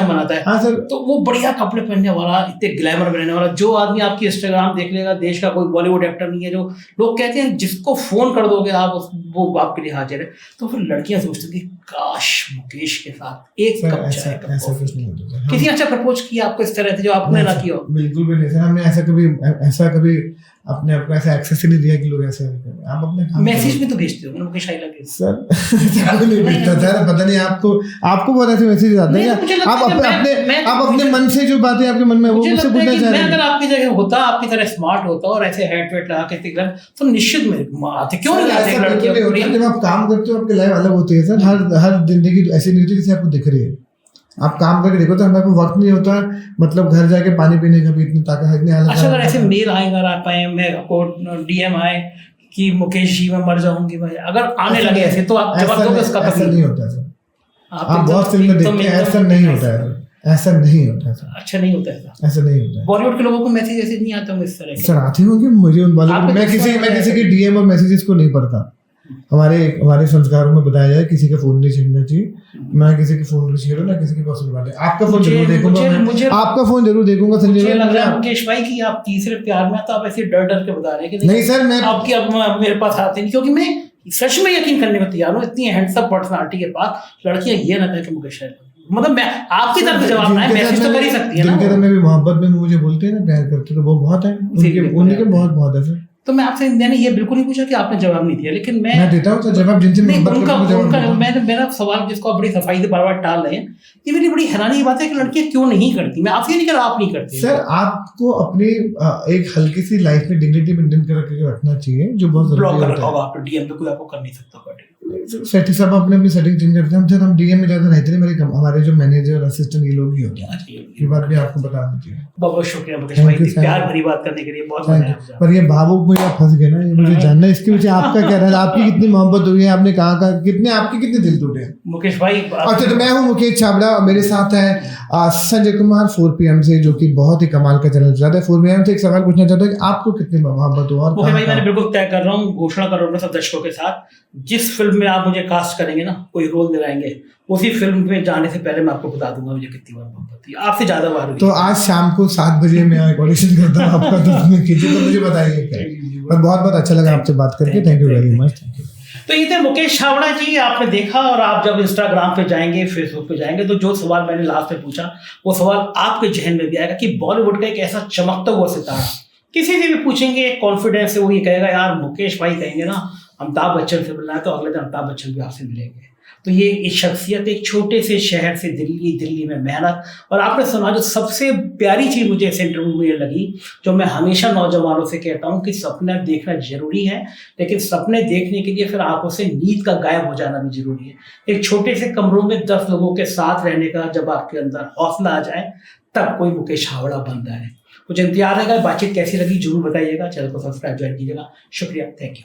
बनाता है। हाँ सर, तो वो बढ़िया कपड़े पहनने वाला, इतने ग्लैमर में रहने वाला, जो आदमी आपकी इंस्टाग्राम देख लेगा, देश का कोई बॉलीवुड एक्टर नहीं है, जो लोग कहते हैं जिसको फोन कर दोगे आप वो आपके लिए हाजिर है। तो फिर लड़कियां सोचती हैं काश मुकेश के साथ एक कप चाय का ऐसा कुछ नहीं होता। किसी अच्छा प्रपोज किया आपको इस तरह से जो आपने ना किया हो? बिल्कुल भी नहीं सर, हमने ऐसा कभी अपने आप को ऐसा एक्सेस ही नहीं दिया कि लोग ऐसे करें। आप अपने काम मैसेज में तो भेजते हो Mukesh I love you sir. नहीं भेजता सर, पता नहीं आपको बहुत ऐसे मैसेज आते हैं। आप अपने मन से जो बातें आपके मन में वो मुझसे पूछना चाह रहे हैं। अगर आपकी जगह होता, आपकी तरह स्मार्ट होता और ऐसे हेड वेट लगा के तो निश्चित में आते, क्यों नहीं आते लड़कियां? जब आप काम करते हो आपकी लाइफ अलग होती है सर। हर जिंदगी ऐसी नहीं होती जैसे आपको दिख रही है। आप काम करके देखो तो हमारे को वक्त नहीं होता, मतलब घर जाके पानी पीने का भी इतनी ताकत इतनी हालत। अच्छा, अगर ऐसे मेल आए, अगर आप आए, मैं आपको डीएम आए कि मुकेश जी मैं मर जाऊंगी भाई, अगर आने लगे ऐसे तो आप जवाब दोगे उसका? ऐसा नहीं होता सर, आप बहुत फिल्में देखते हैं, ऐसा नहीं होता है, ऐसा नहीं होता है। अच्छा नहीं होता है, ऐसा नहीं होता है। बॉलीवुड के लोगों को मैसेज ऐसे नहीं आते होंगे इस तरह सर? आते होंगे, मुझे उन वाले मैं किसी के डीएम और मैसेजेस को नहीं पढ़ता। हमारे संस्कारों में बताया जाए किसी का फोन नहीं छीनना चाहिए। मैं किसी के फोन को छेड़ू ना किसी के पर्सनल बात है। आपका फोन जरूर देखूंगा, आपका फोन जरूर देखूंगा संजय। मुझे लग रहा है मुकेश भाई कि आप तीसरे प्यार में, तो आप ऐसे डर डर के बता रहे हैं कि नहीं सर, मैं आपकी अब मेरे पास आते नहीं, क्योंकि मैं सच में यकीन करने को तैयार हूँ इतनी हैंडसम पर्सनालिटी के पास लड़कियां ये ना कहें कि मुकेश भाई, मतलब मैं आपकी तरफ जवाब ना मैसेज तो कर ही सकती है ना। जिनके में भी मोहब्बत में मुझे बोलते हैं ना प्यार करते, तो वो बहुत है, उनके बहुत है सर। तो मैं आपसे मैंने ये बिल्कुल नहीं पूछा कि आपने जवाब नहीं दिया, लेकिन मैं देता हूँ जवाब जिनसे मेरा सवाल जिसको आप बड़ी सफाई से बार बार टाल रहे हैं, ये मेरी बड़ी हैरानी की बात है कि लड़कियां क्यों नहीं करती। मैं आपसे नहीं कह रहा आप नहीं करती सर, आपको अपनी एक हल्की सी लाइफ में डिग्निटी मेंटेन करके रखना चाहिए, जो बहुत जरूरी होता है। आप डीएम पे कोई आपको कर नहीं सकता। सेटिंग सब अपनी सेटिंग चेंज करते हैं। हम डीएम में ज्यादा रहते नहीं, हमारे जो मैनेजर असिस्टेंट ये लोग ही होते हैं। ये बात भी आपको बता दीजिए। बहुत शुक्रिया मुकेश भाई, प्यार भरी बात करने के लिए बहुत धन्यवाद। पर ये भावुक में आप फंस गए ना, ये मुझे जानना है इसके पीछे आपका क्या रहा है, आपकी कितनी मोहब्बत हुई है, आपने कहा आपके कितने दिल टूटे हैं मुकेश भाई? अच्छा, तो मैं हूँ मुकेश छाबड़ा और मेरे साथ है संजय कुमार 4PM से, जो कि बहुत ही कमाल का चैनल चलाता है। 4PM से एक सवाल पूछना चाहता हूँ कि आपको कितनी मोहब्बत हुआ? मुकेश भाई, मैंने बिल्कुल तय कर रहा हूँ, घोषणा कर रहा हूँ सब दर्शकों के साथ, जिस फिल्म में आप मुझे कास्ट करेंगे ना, कोई रोल दिलाएंगे, उसी फिल्म में जाने से पहले मैं आपको बता दूंगा मुझे कितनी बार मोहब्बत हुई, आपसे ज्यादा बार हुई। तो आज शाम को 7 बजे मैं ऑडिशन करता हूँ आपका, तो उसमें कीजिए, तो मुझे बताइए क्या। पर बहुत अच्छा लगा आपसे बात करके, thank you very much. Thank you. तो ये थे मुकेश छाबड़ा जी, आपने देखा। और आप जब इंस्टाग्राम पे जाएंगे, फेसबुक पे जाएंगे, तो जो सवाल मैंने लास्ट में पूछा वो सवाल आपके जहन में भी आएगा कि बॉलीवुड का एक ऐसा चमकता हुआ सितारा, किसी से भी पूछेंगे कॉन्फिडेंस से वो ये कहेगा यार मुकेश भाई कहेंगे ना अमिताभ बच्चन से मिलना है, तो अगले दिन अमिताभ बच्चन भी आपसे मिलेंगे। तो ये एक शख्सियत एक छोटे से शहर से दिल्ली में मेहनत। और आपने सुना जो सबसे प्यारी चीज़ मुझे इस इंटरव्यू में लगी, जो मैं हमेशा नौजवानों से कहता हूँ कि सपने देखना जरूरी है, लेकिन सपने देखने के लिए फिर आंखों से नींद का गायब हो जाना भी जरूरी है। एक छोटे से कमरों में 10 लोगों के साथ रहने का जब आपके अंदर हौसला आ जाए, तब कोई मुकेश छाबड़ा बनता है। मुझे इंतजार रहेगा, बातचीत कैसी लगी जरूर बताइएगा, चैनल को सब्सक्राइब ज्वाइन कीजिएगा। शुक्रिया, थैंक यू।